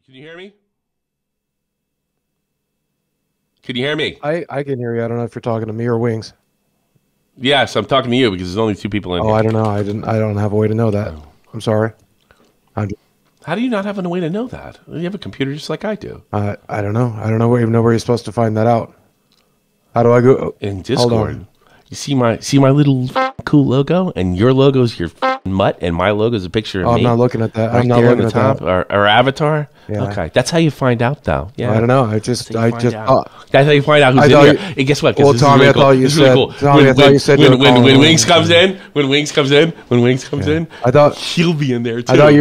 Can you hear me? Can you hear me? I can hear you. I don't know if you're talking to me or Wings. Yes, I'm talking to you because there's only two people in here. I don't know. I don't have a way to know that. I'm sorry. How do you not have a way to know that? You have a computer just like I do. I don't know. I don't know even know where you're supposed to find that out. How do I go? In Discord. You see my little cool logo, and your logo is your mutt, and my logo is a picture of me. I'm not looking at that. Right I'm not there looking on the at top, that. our avatar. Yeah. Okay, that's how you find out, though. Yeah, I don't know. That's how you find out who's in here. And guess what? Well, Tommy, really I thought you said. Cool. Tommy, I thought you said when Wings comes in, when Wings comes in, I thought he'll be in there too. I thought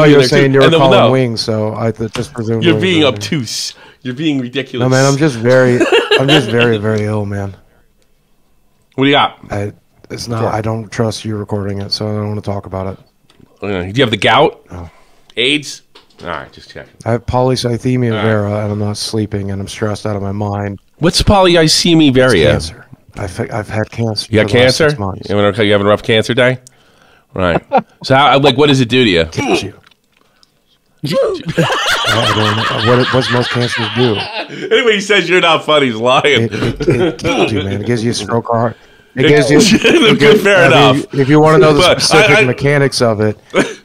you were saying you were calling no. Wings, so I just presumed you're being obtuse. You're being ridiculous. No, man, I'm just very, very ill, man. What do you got? It's not. I don't trust you recording it, so I don't want to talk about it. Do you have the gout? Oh. AIDS? All right, just checking. I have polycythemia vera, and I'm not sleeping, and I'm stressed out of my mind. What's polycythemia vera? It's cancer. I've had cancer. You got cancer? You having a rough cancer day? Right. So, what does it do to you? Kills you. What's most cancers do? Anybody says you're not funny is lying. It kills you, man. It gives you a stroke or heart. It gives you. Fair enough. If you want to know the specific mechanics of it,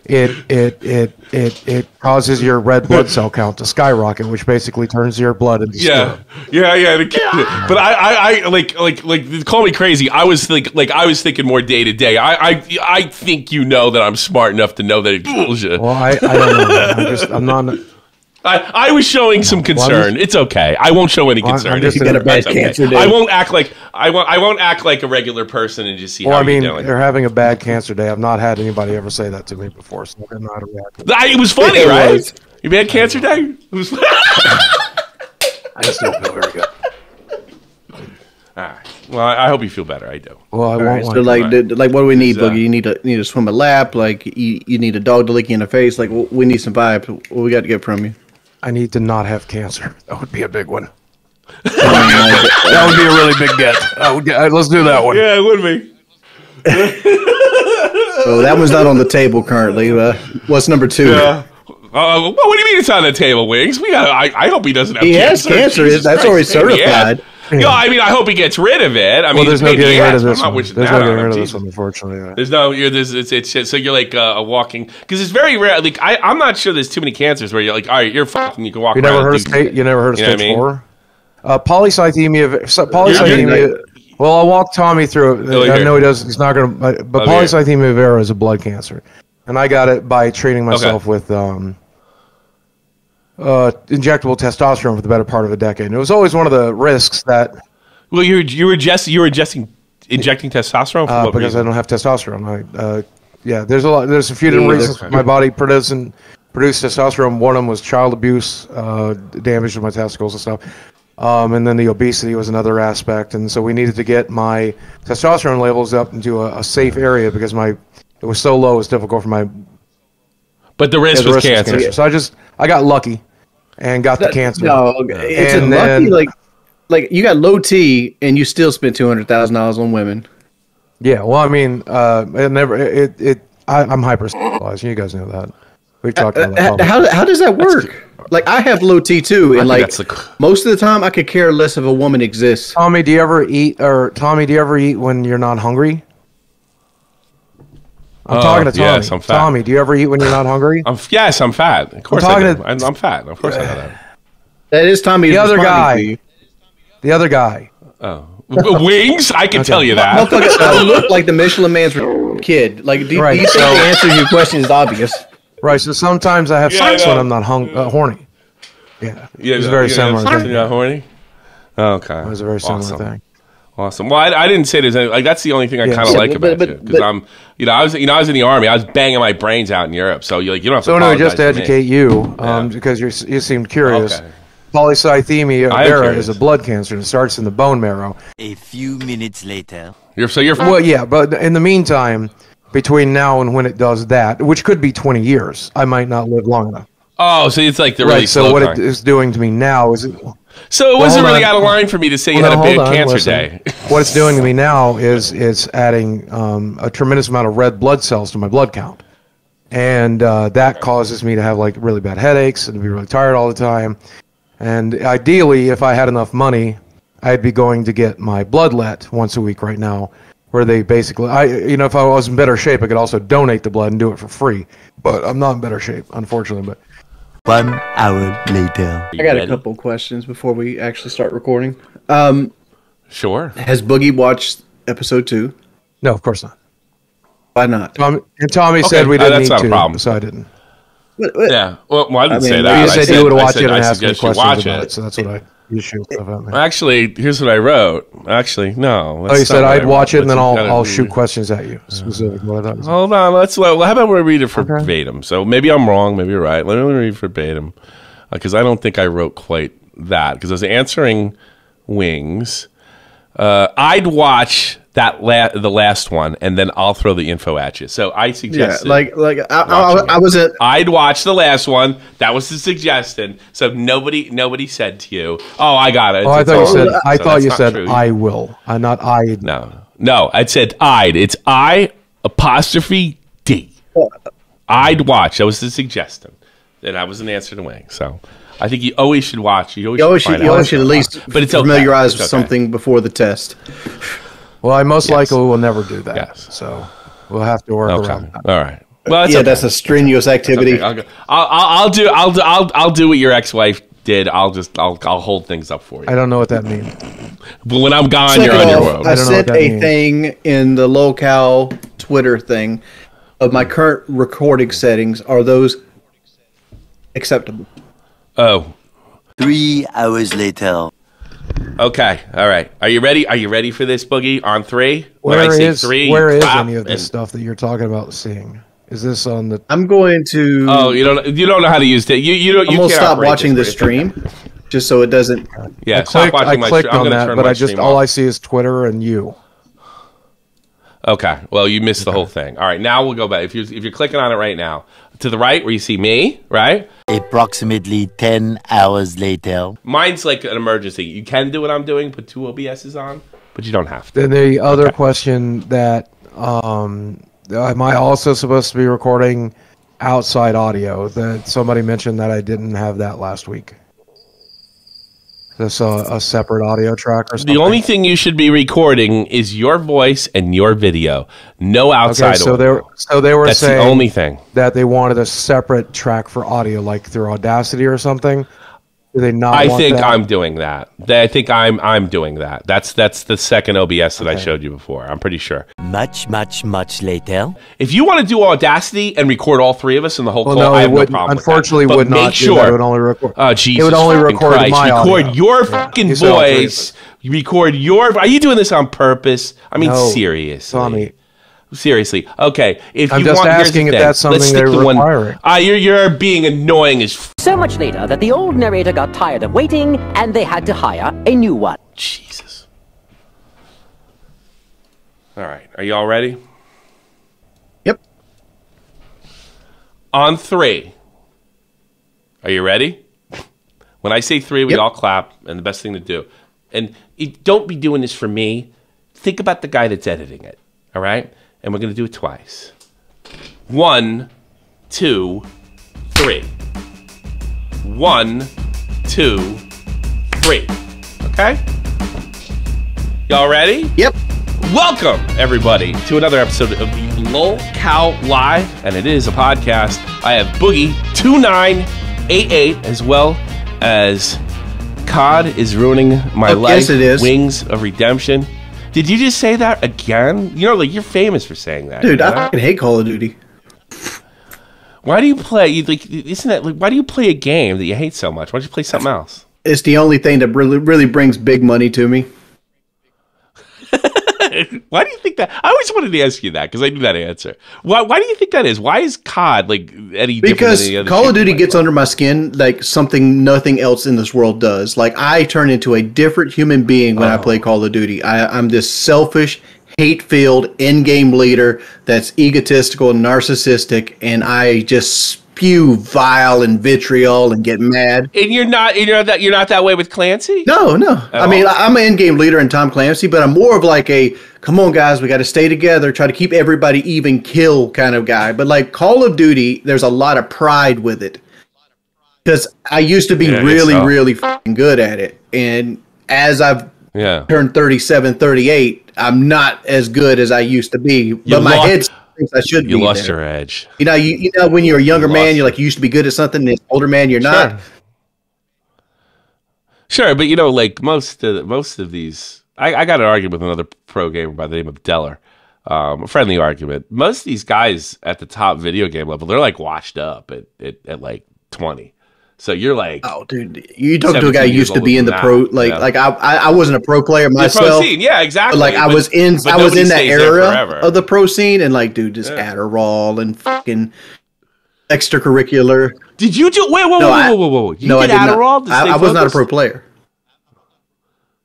it causes your red blood cell count to skyrocket, which basically turns your blood into syrup. Yeah. But I call me crazy. I was thinking more day to day. I think you know that I'm smart enough to know that it kills you. Well, I don't know. I'm not. I was showing some concern. It's okay. I won't show any concern. You got a bad cancer day. I won't act like I won't act like a regular person and just see how you're doing. They're having a bad cancer day. I've not had anybody ever say that to me before, so I don't know how to react. It was funny, right? You had cancer day? It was. I just don't feel very good. All right. Well, I hope you feel better. I do. Well, I won't. So what do we need, Boogie? You need to swim a lap. Like you need a dog to lick you in the face. Like we need some vibe. What we got to get from you? I need to not have cancer. That would be a big one. That would be a really big get. Let's do that one. Yeah, it would be. So that one's not on the table currently. What's number 2? Yeah. What do you mean it's on the table, Wings? I hope he doesn't have cancer. He has cancer. That's already certified. No, I mean, I hope he gets rid of it. I mean, there's no getting rid of this one. There's no getting rid of this one, unfortunately. There's no, it's so you're like a walking, because it's very rare. Like, I'm not sure there's too many cancers where you're like, all right, you're fucking, you can walk around. You never heard of stage 4? Polycythemia. Well, I'll walk Tommy through it. I know he does. He's not going to, but polycythemia vera is a blood cancer. And I got it by treating myself with injectable testosterone for the better part of a decade. And it was always one of the risks that. Well, you were injecting testosterone for what because reason? I don't have testosterone. There's a few different reasons my body produced testosterone. One of them was child abuse, damage to my testicles and stuff. And then the obesity was another aspect. And so we needed to get my testosterone levels up into a safe area because it was so low it was difficult for my. But the risk was cancer. So I got lucky and got the cancer. No, it's lucky. Like you got low T and you still spent $200,000 on women. Yeah, well, I mean, I'm hypersexualized. You guys know that. We've talked about that. How does that work? Like I have low T too, and most of the time I could care less if a woman exists. Tommy, do you ever eat when you're not hungry? I'm talking to Tommy. Yes, I'm fat. Tommy, do you ever eat when you're not hungry? Yes, I'm fat. Of course I do. I'm fat. Of course I know that. That is Tommy. The other guy. The other guy. Oh. Wings? I can tell you that. I look like the Michelin Man's kid. Like, do you think the answer to your question is obvious? Right, so sometimes I have sex when I'm not horny. Yeah. It's a very similar thing. You're not horny? Okay. It was a very similar thing. Awesome. Well, I didn't say there's any, like, that's the only thing I kind of like about you, because I was in the army. I was banging my brains out in Europe, so you don't have to. So no, just to educate you, because you seemed curious. Okay. Polycythemia vera is a blood cancer, and it starts in the bone marrow. A few minutes later. Well, yeah, but in the meantime, between now and when it does that, which could be 20 years, I might not live long enough. Oh, so it's like the really slow so what it is doing to me now is So it wasn't really out of line for me to say you had a big cancer day. What it's doing to me now is it's adding a tremendous amount of red blood cells to my blood count. and that causes me to have like really bad headaches and to be really tired all the time. And ideally, if I had enough money, I'd be going to get my blood let once a week right now, where they basically, if I was in better shape, I could also donate the blood and do it for free. But I'm not in better shape, unfortunately. But 1 hour later. I got a couple questions before we actually start recording. Sure. Has Boogie watched episode 2? no, of course not. Why not? Tommy said we didn't that's need not a to, problem. so I didn't. Yeah. Well, I didn't say mean, that. You said you would watch it and I ask me suggest you questions watch about it. it, so that's what you shoot stuff at me. Actually, here's what I wrote. Actually, no. Oh, you said I'd watch it and then I'll I'll shoot questions at you. Specifically, what I thought was. Hold on. How about we read it verbatim? So maybe I'm wrong. Maybe you're right. Let me read verbatim, because I don't think I wrote quite that. Because I was answering Wings. I'd watch the last one, and then I'll throw the info at you. So I suggested, I was at. I'd watch the last one. That was the suggestion. So nobody said to you, "Oh, I got it." Oh, I thought you said. I thought you said true. I will. Not I. No. I said I'd. It's I''D. I'd watch. That was the suggestion. And I was an answer to Wing. So I think you always should watch. You always should at least familiarize with something before the test. Well, I most likely will never do that. Yes. So we'll have to work around that. All right. Well, that's a strenuous activity. Okay. I'll do what your ex-wife did. I'll hold things up for you. I don't know what that means. But when I'm gone, you're on your own. I sent a thing in the Lolcow Twitter thing of my current recording settings. Are those acceptable? Oh. 3 hours later. Okay. All right. Are you ready? Are you ready for this, Boogie? On 3? Where is any of this stuff that you're talking about seeing? Is this on the? I'm going to. Oh, you don't know how to use it. You don't. I'm gonna stop watching the stream, just so it doesn't. Yeah, I clicked on that, but all I see is Twitter and you. Okay. Well, you missed the whole thing. All right. Now we'll go back. If you're clicking on it right now, to the right where you see me, right? Approximately 10 hours later. Mine's like an emergency. You can do what I'm doing, put 2 OBSs on, but you don't have to. Then the other question that am I also supposed to be recording outside audio? That somebody mentioned that I didn't have that last week. This a separate audio track or something? The only thing you should be recording is your voice and your video. No outside audio. So they were That's saying the only thing. that they wanted a separate track for audio, like through Audacity or something. Do they not? I think I'm doing that. I think I'm doing that. That's the second OBS that I showed you before. I'm pretty sure. Much later. If you want to do Audacity and record all 3 of us in the whole call, no, I have would, no problem. Unfortunately, with that. would not. Make sure. It would only record. Oh Jesus! It would only record Christ. my record audio. your fucking voice. Record your. Are you doing this on purpose? I mean, seriously. Tommy. Seriously. Okay. I'm just asking if that's something they're requiring. You're being annoying as so much later that the old narrator got tired of waiting and they had to hire a new one. Jesus. All right. Are you all ready? Yep. On 3. Are you ready? When I say 3, we all clap, and the best thing to do. And don't be doing this for me. Think about the guy that's editing it. All right? And we're going to do it twice. 1, 2, 3. 1, 2, 3. Okay? Y'all ready? Yep. Welcome, everybody, to another episode of the Lolcow Live, and it is a podcast. I have Boogie2988, as well as COD is ruining my life. Yes, it is. Wings of Redemption. Did you just say that again? You know, like, you're famous for saying that. Dude, I fucking hate Call of Duty. Why do you play? Why do you play a game that you hate so much? Why don't you play something else? It's the only thing that really brings big money to me. Why do you think that? I always wanted to ask you that because I knew that answer. Why do you think that is? Why is COD any different than any other? Call of Duty gets under my skin like something nothing else in this world does. Like, I turn into a different human being when I play Call of Duty. I'm this selfish, hate-filled in-game leader that's egotistical and narcissistic, and I just spew vile and vitriol and get mad. And you're not that way with Clancy? No. I mean, I'm an in-game leader in Tom Clancy, but I'm more of like a, come on, guys, we got to stay together, try to keep everybody even kill kind of guy. But like Call of Duty, there's a lot of pride with it. Because I used to be really fucking good at it. And as I've turned 37, 38, I'm not as good as I used to be. But my head thinks I should be. You lost your edge. You know, when you're a younger man, you're like, you used to be good at something, and as an older man, you're not. Sure, but like most of these, I got an argument with another pro gamer by the name of Deller. A friendly argument. Most of these guys at the top video game level, they're like washed up at like 20. So you're like, oh, dude, you talking to a guy who used to be in the pro, like I wasn't a pro player myself. Pro scene, yeah, exactly. But like I was in that era of the pro scene, and like, dude, just Adderall and fucking extracurricular. Did you do? Wait, whoa! You did Adderall? I was not a pro player.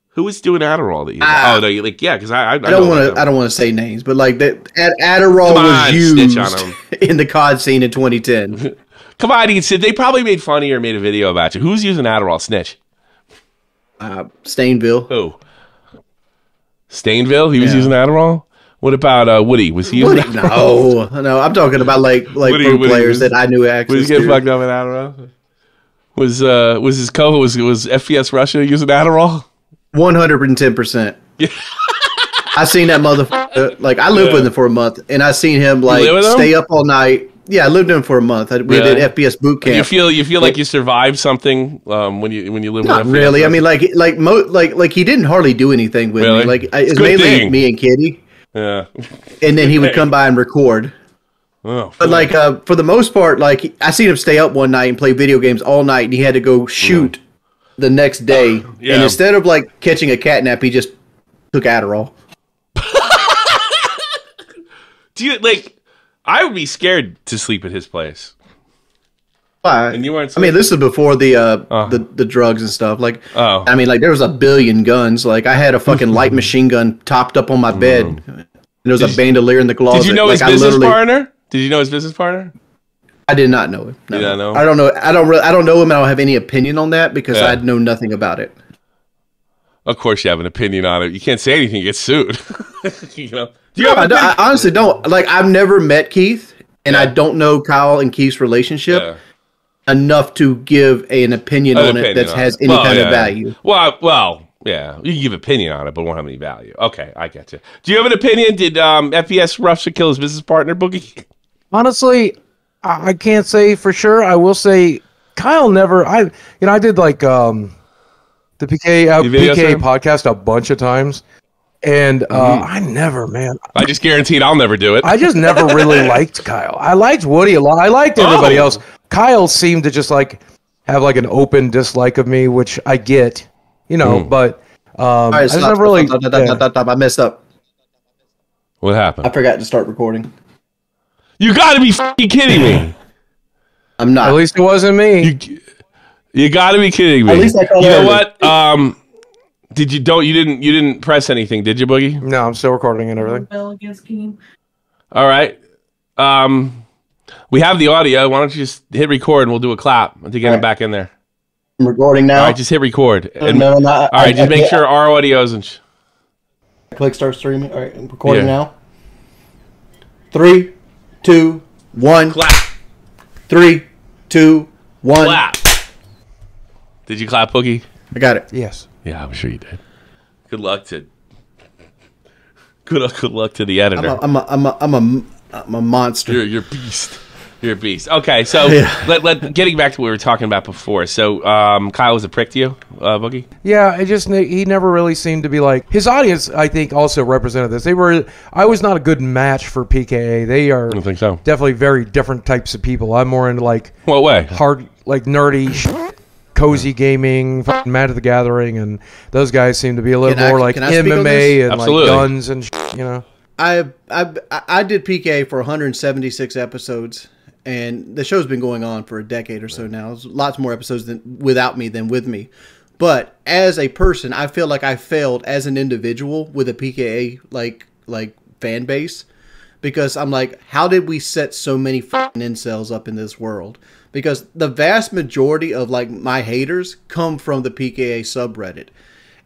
Who was doing Adderall that you? Oh no, you because I don't want to say names, but like that Adderall was used in the COD scene in 2010. Come on, they probably made fun of you or made a video about you. Who's using Adderall? Snitch. Stainville. Who? Stainville? He was using Adderall? What about Woody? Was he using Adderall? No. I'm talking about like pro players that I knew access was he getting fucked up in Adderall? Was his co-host, was FPS Russia using Adderall? 110%. I seen that motherfucker. Like, I lived with him for a month, and I seen him like stay up all night. Yeah, I lived with him for a month. We did FPS boot camp. You feel like you survived something when you live with Not FPS? Really. I mean, like he didn't hardly do anything with me. Like it's mainly me and Kitty. Yeah. And then he would come by and record. Oh, but like for the most part, like I seen him stay up one night and play video games all night, and he had to go shoot the next day. And instead of like catching a cat nap, he just took Adderall. Do you like? I would be scared to sleep at his place. Why? And you weren't. I mean, this is before the drugs and stuff. Like, I mean, like there was a billion guns. Like, I had a fucking light machine gun topped up on my bed. And there was a bandolier in the closet. Did you know his business partner? Did you know his business partner? I did not know him. No. You don't know? I don't know. I don't know him. I don't have any opinion on that because I know nothing about it. Of course, you have an opinion on it. You can't say anything; you get sued. You know. I honestly don't. Like, I've never met Keith, and I don't know Kyle and Keith's relationship enough to give an opinion on it that has any kind of value. Well, yeah, you can give opinion on it, but won't have any value. Okay, I get you. Do you have an opinion? Did FPS Russia kill his business partner, Boogie? Honestly, I can't say for sure. I will say Kyle never. I did like the PK podcast a bunch of times. And I never, man. I just guaranteed I'll never do it. I just never really liked Kyle. I liked Woody a lot. I liked everybody else. Kyle seemed to just like have like an open dislike of me, which I get, but right, I just never really. I messed up. What happened? I forgot to start recording. You got to be fucking kidding me. I'm not. At least it wasn't me. You got to be kidding me. At least I called you know what? You didn't press anything, did you, Boogie? No, I'm still recording and everything. All right. We have the audio. Why don't you just hit record and we'll do a clap to get him back in there. I'm recording now. All right, just hit record. No, all right, just make sure our audio's and click start streaming. All right, I'm recording now. 3, 2, 1. Clap. 3, 2, 1. Clap. Did you clap, Boogie? I got it. Yes. Yeah, I'm sure you did. Good luck to the editor. I'm a monster. You're a beast. You're a beast. Okay, so getting back to what we were talking about before. So Kyle was a prick to you, Boogie? Yeah, he never really seemed to be like his audience. I think also represented this. I was not a good match for PKA. They are. I don't think so. Definitely very different types of people. I'm more into like what way? Hard, like nerdy. Cozy gaming, Mad at the Gathering, and those guys seem to be a little more like MMA and like guns and I did PK for 176 episodes, and the show's been going on for a decade or so now. There's lots more episodes without me than with me. But as a person, I feel like I failed as an individual with a PKA like fan base because I'm like, how did we set so many fucking incels up in this world? Because the vast majority of like my haters come from the PKA subreddit.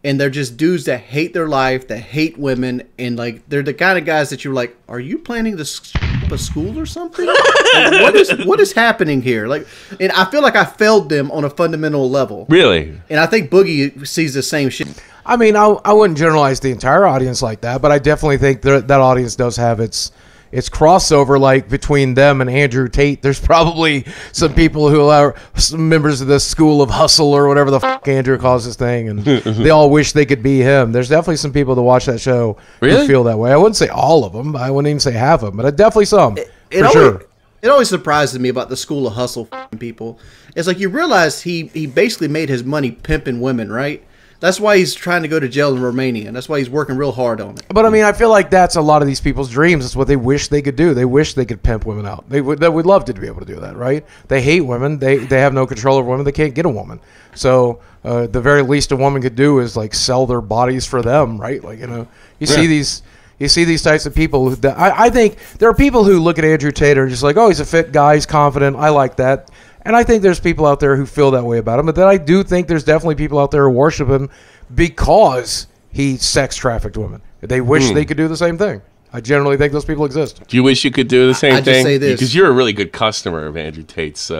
And they're just dudes that hate their life, that hate women, and like they're the kind of guys that you're like, are you planning to up a school or something? Like, what is happening here? Like, and I feel like I failed them on a fundamental level. Really? And I think Boogie sees the same shit. I mean, I wouldn't generalize the entire audience like that, but I definitely think that audience does have its crossover, like between them and Andrew Tate. There's probably some people who are some members of the school of hustle or whatever the fuck Andrew calls this thing, and they all wish they could be him. There's definitely some people that watch that show who feel that way. I wouldn't say all of them. I wouldn't even say half of them, but definitely some, for sure. It always surprises me about the school of hustle people. It's like you realize he basically made his money pimping women, right? That's why he's trying to go to jail in Romania, and that's why he's working real hard on it. But I mean, I feel like that's a lot of these people's dreams. It's what they wish they could do. They wish they could pimp women out. They would love to be able to do that, right? They hate women. They have no control over women. They can't get a woman. So the very least a woman could do is like sell their bodies for them, right? Like you see these types of people. I think there are people who look at Andrew Tate and are just like, oh, he's a fit guy, he's confident. I like that. And I think there's people out there who feel that way about him. But then I do think there's definitely people out there who worship him because he sex trafficked women. They wish they could do the same thing. I generally think those people exist. Do you wish you could do the same thing? Just say this. Because you're a really good customer of Andrew Tate's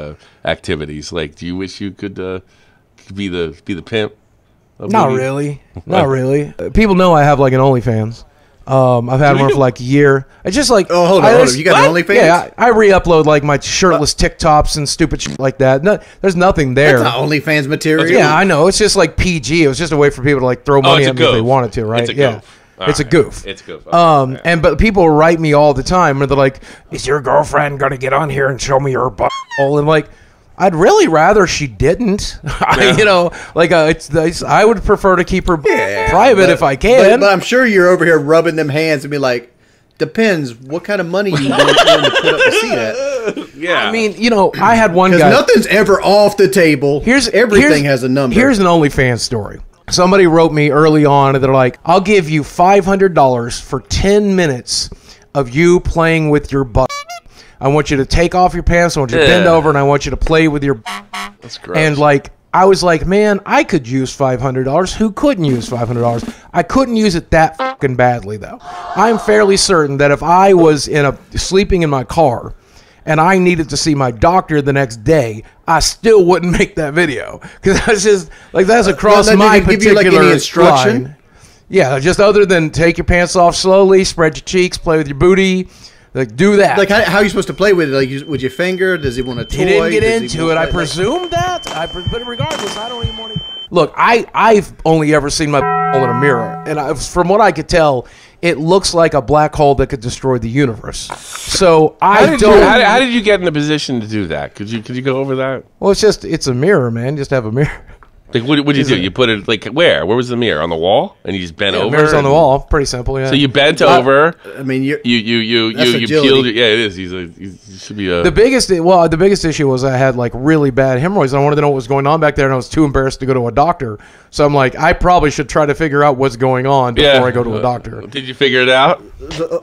activities. Like, do you wish you could be the pimp? Not really. Not really. People know I have like an OnlyFans. I've had one for like a year. It's just like, oh, hold on. You got an OnlyFans? Yeah, I re-upload like my shirtless TikToks and stupid shit like that. No, there's nothing there. That's not OnlyFans material. Yeah, I know. It's just like PG. It was just a way for people to like throw money at me if they wanted to, right? It's a goof. It's a goof. It's a goof. But people write me all the time where they're like, "Is your girlfriend gonna get on here and show me her butt?" And like, I'd really rather she didn't. I would prefer to keep her private if I can. But I'm sure you're over here rubbing them hands and be like, depends what kind of money you want to put up to see that. Yeah. I mean, I had one guy. Because nothing's ever off the table. Everything has a number. Here's an OnlyFans story. Somebody wrote me early on and they're like, I'll give you $500 for 10 minutes of you playing with your butt. I want you to take off your pants. I want you to bend over, and I want you to play with your. That's gross. And like, I was like, man, I could use $500. Who couldn't use $500? I couldn't use it that fucking badly, though. I'm fairly certain that if I was sleeping in my car, and I needed to see my doctor the next day, I still wouldn't make that video because that's just like that's across my particular give you like any instruction. Line. Yeah, just other than take your pants off slowly, spread your cheeks, play with your booty. Like, do that. Like, how are you supposed to play with it? Like, with your finger? Does he want a toy? He didn't get into it. I presumed that. But regardless, I don't even want to. Look, I've only ever seen my in a mirror. And from what I could tell, it looks like a black hole that could destroy the universe. So how did you get in the position to do that? Could you go over that? Well, it's a mirror, man. Just have a mirror. Like, what did you do? You put it, like, where? Where was the mirror? On the wall? And you just bent over? The mirror's on the wall. Pretty simple, yeah. So you bent over. I mean, you peeled it. Yeah, it is. You should be a... The biggest issue was I had, like, really bad hemorrhoids. And I wanted to know what was going on back there, and I was too embarrassed to go to a doctor. So I'm like, I probably should try to figure out what's going on before I go to a doctor. Did you figure it out?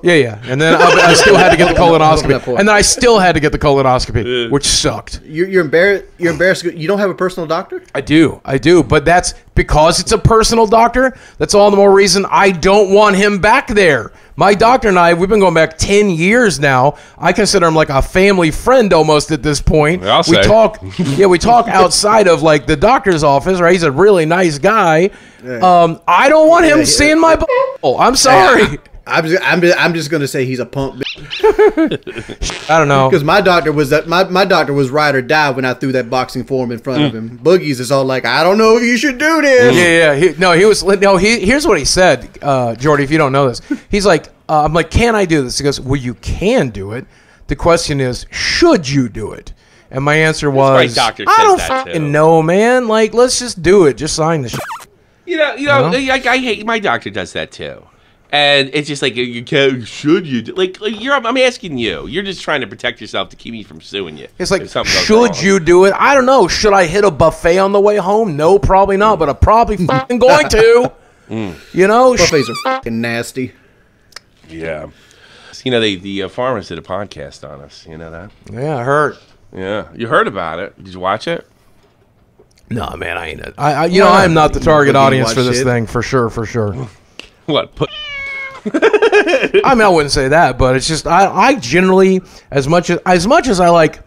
Yeah. And then I still had to get the colonoscopy. And then I still had to get the colonoscopy, which sucked. You're embarrassed. You don't have a personal doctor? I do. But that's because it's a personal doctor. That's all the more reason I don't want him back there. My doctor and I, we've been going back 10 years now. I consider him like a family friend almost at this point. We talk outside of like the doctor's office, right? He's a really nice guy. I don't want him seeing my I'm sorry. I'm just gonna say he's a punk. I don't know, because my doctor was my doctor was ride or die when I threw that boxing form in front of him. Boogie's is all like, I don't know if you should do this. Here's what he said, Jordy. If you don't know this, he's like, I'm like, can I do this? He goes, well, you can do it. The question is, should you do it? And my answer was, I don't fucking know, man. Like, let's just do it. Just sign the shit. I hate my doctor does that too. And it's just like, you can't, should you? I'm asking you. You're just trying to protect yourself to keep me from suing you. It's like, should you do it? I don't know. Should I hit a buffet on the way home? No, probably not. But I'm probably fucking going to. Buffets are fucking nasty. Yeah. You know, the farmers did a podcast on us. You know that? Yeah, I heard. Yeah, you heard about it. Did you watch it? No, man, I ain't it. I am not the target audience for this thing, for sure. What? I mean, I wouldn't say that, but it's just I generally, as much as I like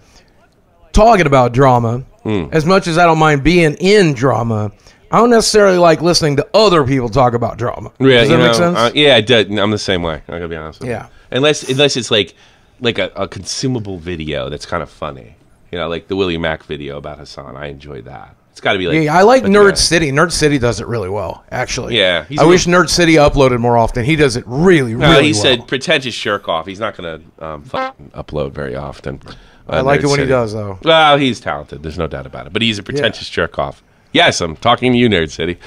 talking about drama, as much as I don't mind being in drama, I don't necessarily like listening to other people talk about drama. Yeah, does that make sense? Yeah, it does. I'm the same way. I gotta be honest with you. Yeah. Unless it's like a consumable video that's kind of funny. You know, like the Willie Mack video about Hassan. I enjoyed that. It's got to be like. Yeah, I like Nerd City. Nerd City does it really well, actually. Yeah. I wish Nerd City uploaded more often. He does it really well. He said pretentious jerk off. He's not going to upload very often. I like it when he does, though. Well, he's talented. There's no doubt about it. But he's a pretentious jerk off. Yes, I'm talking to you, Nerd City.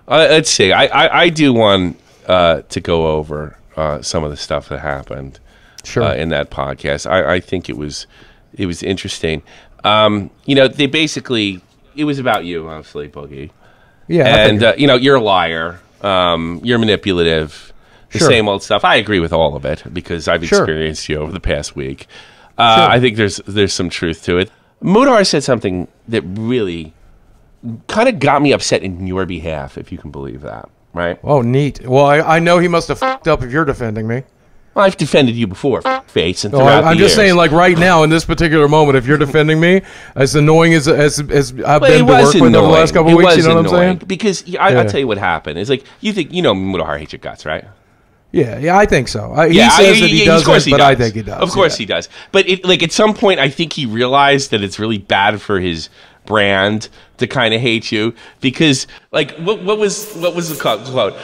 Let's see. I do want to go over some of the stuff that happened in that podcast. I think it was interesting. You know, they basically, it was about you, obviously, Boogie. Yeah. And, you know, you're a liar. You're manipulative. The same old stuff. I agree with all of it because I've experienced you over the past week. I think there's some truth to it. Mudar said something that really kind of got me upset in your behalf, if you can believe that, right? Oh, neat. Well, I know he must have fucked up if you're defending me. Well, I've defended you before, face, and throughout I'm the just years. saying, like right now in this particular moment, if you're defending me, as annoying as I've been to work with over the last couple of weeks, you know what I'm saying? Because I'll tell you what happened. It's like you think Mudahar hates your guts, right? Yeah, I think so. He says that he doesn't, but I think he does. Of course he does. But like at some point, I think he realized that it's really bad for his brand to kind of hate you because, like, what was the quote?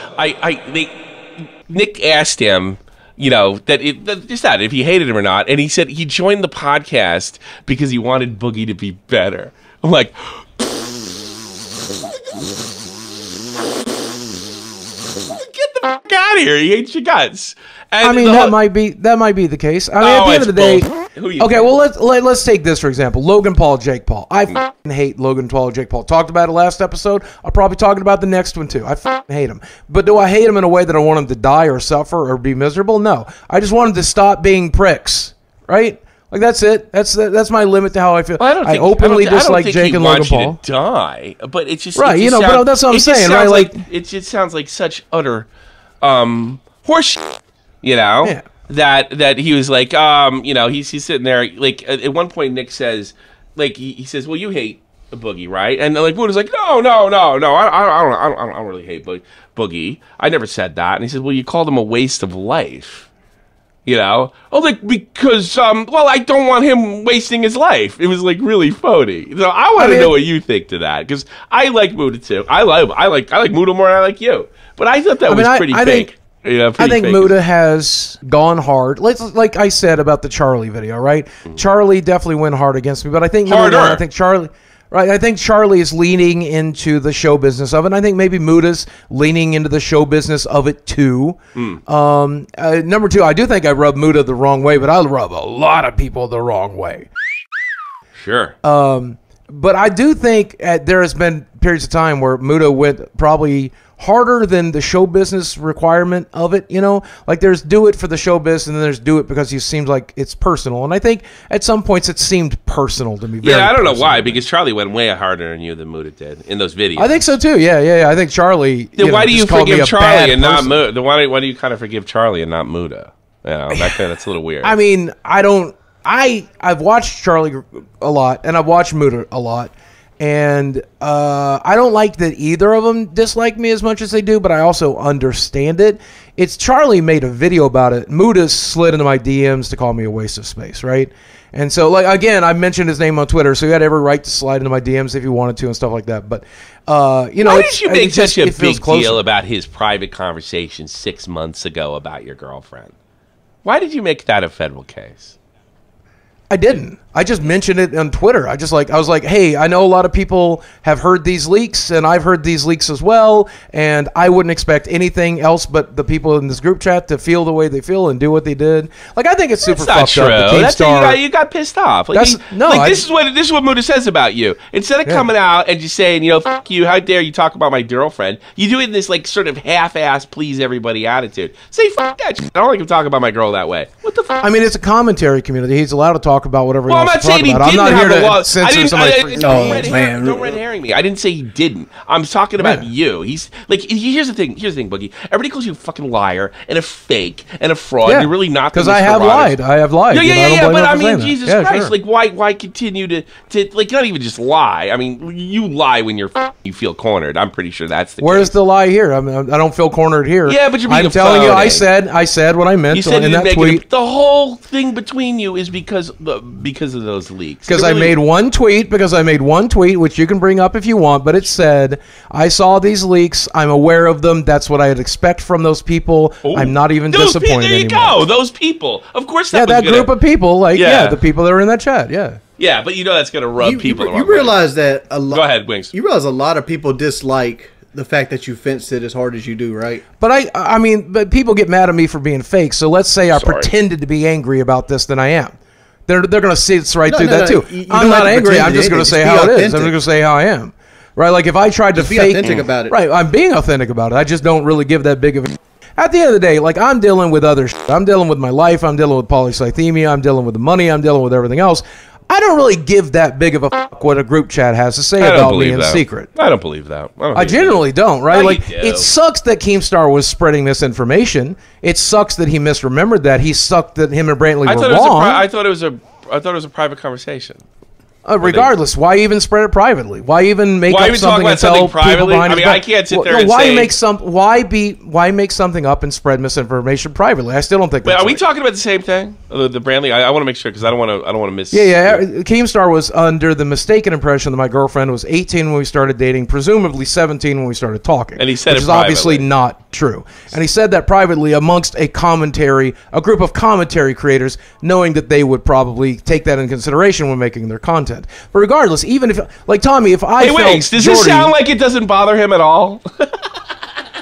Nick asked him. You know, just that, if he hated him or not. And he said he joined the podcast because he wanted Boogie to be better. I'm like, get the fuck out of here. He hates your guts. And I mean, that might be the case. I mean, at the end of the day, okay. Well, let's take this for example: Logan Paul, Jake Paul. I fucking hate Logan Paul, Jake Paul. Talked about it last episode. I'll probably talking about the next one too. I fucking hate him. But do I hate him in a way that I want him to die or suffer or be miserable? No. I just want him to stop being pricks. Right? Like that's it. That's my limit to how I feel. Well, I openly dislike Jake and Logan Paul. To die, but it's just right. You know, but that's what I'm saying, right? Like it just sounds like such utter horseshit. You know, that he was like, you know, he's sitting there, like, at one point Nick says, like, he says, well, you hate a Boogie, right? And like, Buddha's like, no, I don't really hate Boogie. I never said that. And he says, well, you called him a waste of life. You know? Oh, like, because, well, I don't want him wasting his life. It was, like, really phony. So I want to know what you think to that, because I like Muda, too. I like Muda more than I like you. But I thought that was pretty fake. I think Muda has gone hard. Like I said about the Charlie video, right? Charlie definitely went hard against me, but I think Charlie is leaning into the show business of it. And I think maybe Muda's leaning into the show business of it too. Number two, I do think I rub Muda the wrong way, but I rub a lot of people the wrong way. Sure. But I do think there has been periods of time where Muda went probably harder than the show business requirement of it, you know? Like there's do it for the show business and then there's do it because it seems like it's personal. And I think at some points it seemed personal to me. I don't know why, because Charlie went way harder on you than Muda did in those videos. I think so too. Yeah. I think Charlie. Then why do you forgive Charlie and not Muda? Then why do you kind of forgive Charlie and not Muda? You know, that's a little weird. I mean, I've watched Charlie a lot and I've watched Muda a lot. And I don't like that either of them dislike me as much as they do, but I also understand it. It's Charlie made a video about it. Muda slid into my DMs to call me a waste of space, right? And so, like, again, I mentioned his name on Twitter, so he had every right to slide into my DMs if he wanted to and stuff like that. But, you know, why did you make such a big deal about his private conversation 6 months ago about your girlfriend? Why did you make that a federal case? I didn't. I just mentioned it on Twitter. I was like, hey, I know a lot of people have heard these leaks, and I've heard these leaks as well, and I wouldn't expect anything else but the people in this group chat to feel the way they feel and do what they did. Like, I think it's super fucked up. That's you got pissed off. Like, this is what Muda says about you. Instead of coming out and just saying, you know, fuck you, how dare you talk about my girlfriend, you do it in this like sort of half-ass please everybody attitude. Say fuck that shit. I don't like him talking about my girl that way. What the fuck? I mean, it's a commentary community. He's allowed to talk about whatever he I'm not saying he didn't have a wall. Don't red herring me. I didn't say he didn't. I'm talking about you. He's like, here's the thing, Boogie. Everybody calls you a fucking liar and a fake and a fraud. You're really not. Because I have lied. I have lied. Yeah. But I mean, Jesus Christ, like, why continue to like, not even just lie. I mean, you lie when you feel cornered. I'm pretty sure that's the. Where's the lie here? I mean, I don't feel cornered here. Yeah, but I'm telling you, I said what I meant. You said in that tweet. The whole thing between you is because of those leaks. Because I made one tweet, which you can bring up if you want, but it said, I saw these leaks, I'm aware of them, that's what I'd expect from those people. I'm not even disappointed there you anymore. Go, those people. Of course that group of people, like, the people that are in that chat, Yeah, but you know that's going to rub people the wrong way. You realize that a lot... Go ahead, Wings. You realize a lot of people dislike the fact that you fenced it as hard as you do, right? But I mean, people get mad at me for being fake, so let's say I pretended to be angry about this than I am. They're going to see it's right through that too. I'm not angry. I'm just going to say how it is. I'm just going to say how I am. Right? Like if I tried to fake, authentic about it. Right? I'm being authentic about it. I just don't really give that big of a. At the end of the day, like I'm dealing with other shit. I'm dealing with my life. I'm dealing with polycythemia. I'm dealing with the money. I'm dealing with everything else. I don't really give that big of a fuck what a group chat has to say about me in secret. I don't believe that. I genuinely don't, right? Like, it sucks that Keemstar was spreading misinformation. It sucks that he misremembered that. He sucked that him and Brantley were wrong. I thought it was a private conversation. Regardless, why even spread it privately? Why even make up something and tell people behind? I mean, I can't sit there and say why make something up and spread misinformation privately? I still don't think. Are we talking about the same thing? The Brantley? I want to make sure because I don't want to miss. Yeah. Keemstar was under the mistaken impression that my girlfriend was 18 when we started dating, presumably 17 when we started talking. And he said which is obviously not true. And he said that privately amongst a group of commentary creators, knowing that they would probably take that into consideration when making their content. But regardless, even if, like Tommy, if I does this sound like it doesn't bother him at all?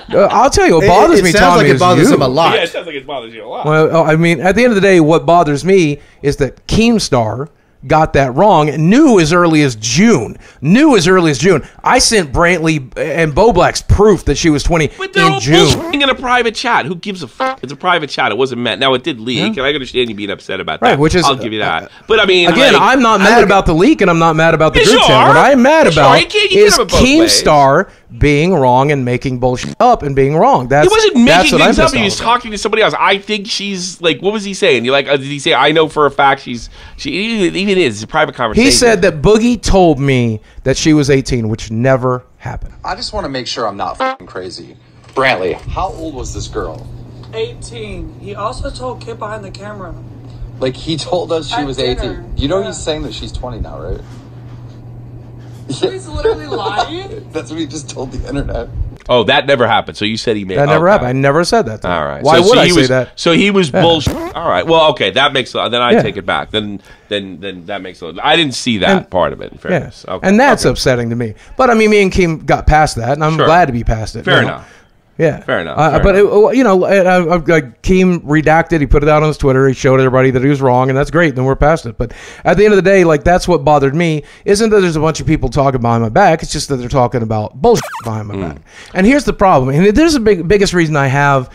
I'll tell you what bothers me, Tommy. It sounds like it bothers him a lot. Yeah, it sounds like it bothers you a lot. Well, I mean, at the end of the day, what bothers me is that Keemstar got that wrong. Knew as early as June. I sent Brantley and Bo Black's proof that she was 20 in June. In a private chat. Who gives a fuck? It's a private chat. It wasn't meant. Now it did leak, and I understand you being upset about that. Which is, I'll give you that. But I mean, again, like, I'm not mad about the leak, and I'm not mad about the group chat. What I'm mad about is Keemstar being wrong and making bullshit up and being wrong. He wasn't making things up. He was talking to somebody else. I think she's like, what was he saying? You like? Did he say, I know for a fact she even is a private conversation? He said that Boogie told me that she was 18, which never happened. I just want to make sure I'm not f***ing crazy. Brantley, how old was this girl? 18. He also told Kid behind the camera. Like, he told us she was 18. You know he's saying that she's 20 now, right? He's literally lying? That's what he just told the internet. Oh, that never happened. So you said he made that never happened. I never said that. All right. Why would I say that? So he was bullshit. All right. Well, okay. That makes then I take it back. Then that makes I didn't see that part of it. In fairness. Okay. And that's upsetting to me. But I mean, me and Keem got past that, and I'm glad to be past it. Fair enough. Yeah, fair enough. Keem redacted. He put it out on his Twitter. He showed everybody that he was wrong, and that's great. Then we're past it. But at the end of the day, like that's what bothered me. Isn't that there's a bunch of people talking behind my back? It's just that they're talking about bullshit behind my back. And here's the problem. And there's a biggest reason I have.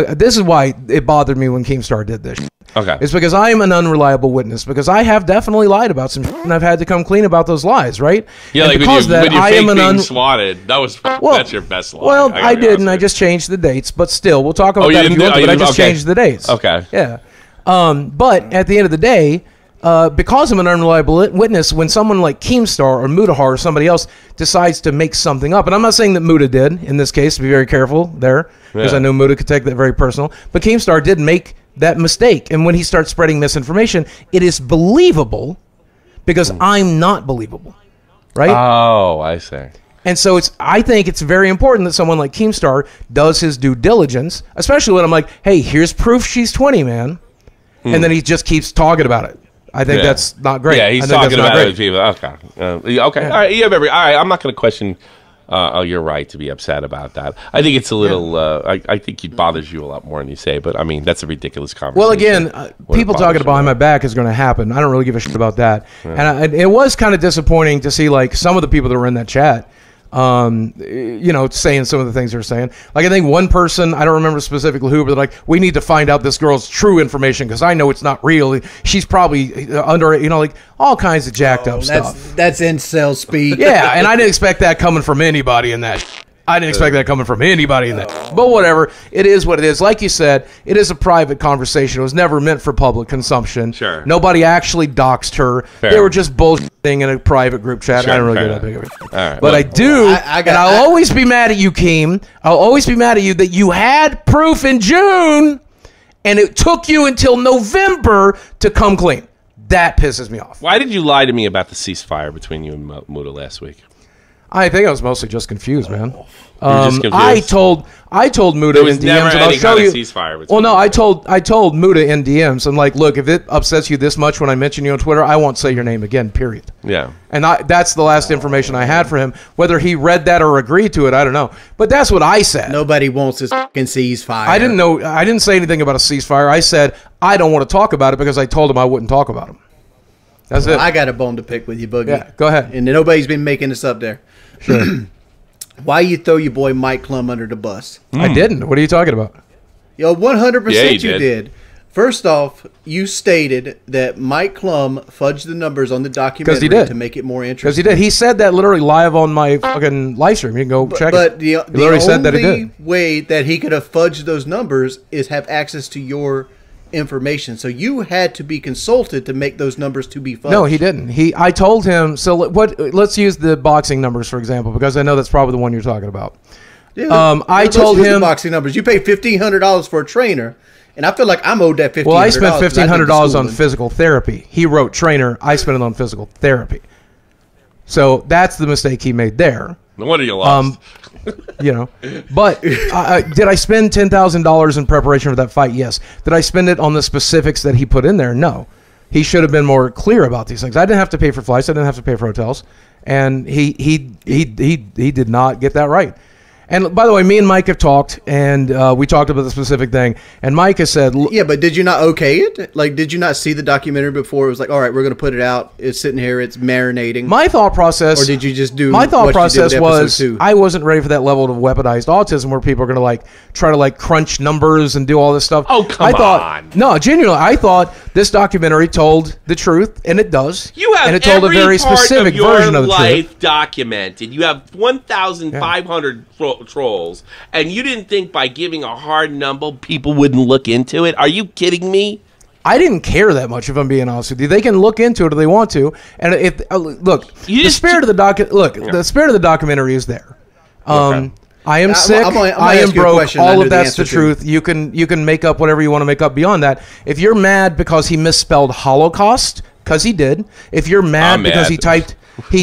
This is why it bothered me when Keemstar did this. Okay. It's because I am an unreliable witness, because I have definitely lied about some shit, and I've had to come clean about those lies, right? Yeah, and like when you fake being swatted, that's your best lie. Well, I didn't. I just changed the dates, but still, we'll talk about that if you want, but I just changed the dates. Okay. Yeah. But at the end of the day, because I'm an unreliable witness, when someone like Keemstar or Mudahar or somebody else decides to make something up, and I'm not saying that Muda did in this case, be very careful there, because I know Muda could take that very personal, but Keemstar did make that mistake. And when he starts spreading misinformation, it is believable because I'm not believable, right? Oh, I see. And so I think it's very important that someone like Keemstar does his due diligence, especially when I'm like, hey, here's proof she's 20, man. And then he just keeps talking about it. I think that's not great. Yeah, he's talking about other people. Okay. Okay. All right. You have all right. I'm not going to question your right to be upset about that. I think it's a little. I think it bothers you a lot more than you say. But I mean, that's a ridiculous conversation. Well, again, people talking behind my back is going to happen. I don't really give a shit about that. Yeah. And it was kind of disappointing to see like some of the people that were in that chat. Saying some of the things they're saying. Like, I think one person, I don't remember specifically who, but like, we need to find out this girl's true information because I know it's not real. She's probably under, like all kinds of jacked up stuff. That's incel speak. Yeah, and I didn't expect that coming from anybody in that. I didn't expect that coming from anybody in that. But whatever. It is what it is. Like you said, it is a private conversation. It was never meant for public consumption. Sure. Nobody actually doxed her. Fair. They were just bullshitting in a private group chat. Sure, I don't really fair get that big of it. All right, but I do, and I'll always be mad at you, Keem. I'll always be mad at you that you had proof in June, and it took you until November to come clean. That pisses me off. Why did you lie to me about the ceasefire between you and Muda last week? I think I was mostly just confused, man. Just confused? I told Muda in DMs, and I'll show you. Ceasefire Well, no, I told Muda in DMs. I'm like, look, if it upsets you this much when I mention you on Twitter, I won't say your name again. Period. Yeah. And that's the last information I had for him. Whether he read that or agreed to it, I don't know. But that's what I said. Nobody wants this fucking ceasefire. I didn't know. I didn't say anything about a ceasefire. I said I don't want to talk about it because I told him I wouldn't talk about him. That's it. I got a bone to pick with you, Boogie. Yeah, go ahead. And nobody's been making this up there. Sure. Why you throw your boy Mike Klum under the bus? I didn't. What are you talking about? Yo, 100% Yeah, you did. First off, you stated that Mike Klum fudged the numbers on the documentary to make it more interesting. Because he did. He said that literally live on my fucking live stream. You can go check it. But the only way that he could have fudged those numbers is have access to your information. So you had to be consulted to make those numbers to be fudged. No, he didn't. I told him. So let's use the boxing numbers for example, because I know that's probably the one you're talking about. Yeah, I told him the boxing numbers. You paid $1,500 for a trainer, and I feel like I'm owed that $1,500. Well, I spent $1,500 on physical therapy. He wrote trainer. I spent it on physical therapy. So that's the mistake he made there. No wonder you lost. But did I spend $10,000 in preparation for that fight? Yes. Did I spend it on the specifics that he put in there? No. He should have been more clear about these things. I didn't have to pay for flights. I didn't have to pay for hotels, and he did not get that right. And by the way, me and Mike have talked, and we talked about the specific thing. And Mike has said, yeah, but did you not okay it? Like, did you not see the documentary before? It was like, all right, we're going to put it out. It's sitting here. It's marinating. My thought process, or did you just do? My thought process was I wasn't ready for that level of weaponized autism where people are going to try to crunch numbers and do all this stuff. Oh, come on! No, genuinely, I thought this documentary told the truth, and it does. You have and it told a very specific version of the truth. Documented. You have 1,500 trolls, and you didn't think by giving a hard number people wouldn't look into it? Are you kidding me? I didn't care that much, if I'm being honest with you. They can look into it if they want to, and if look, the spirit of the documentary is there. Okay. I am sick. I am broke. All of that's the truth. You can make up whatever you want to make up beyond that. If you're mad because he misspelled Holocaust, because he did. If you're mad because he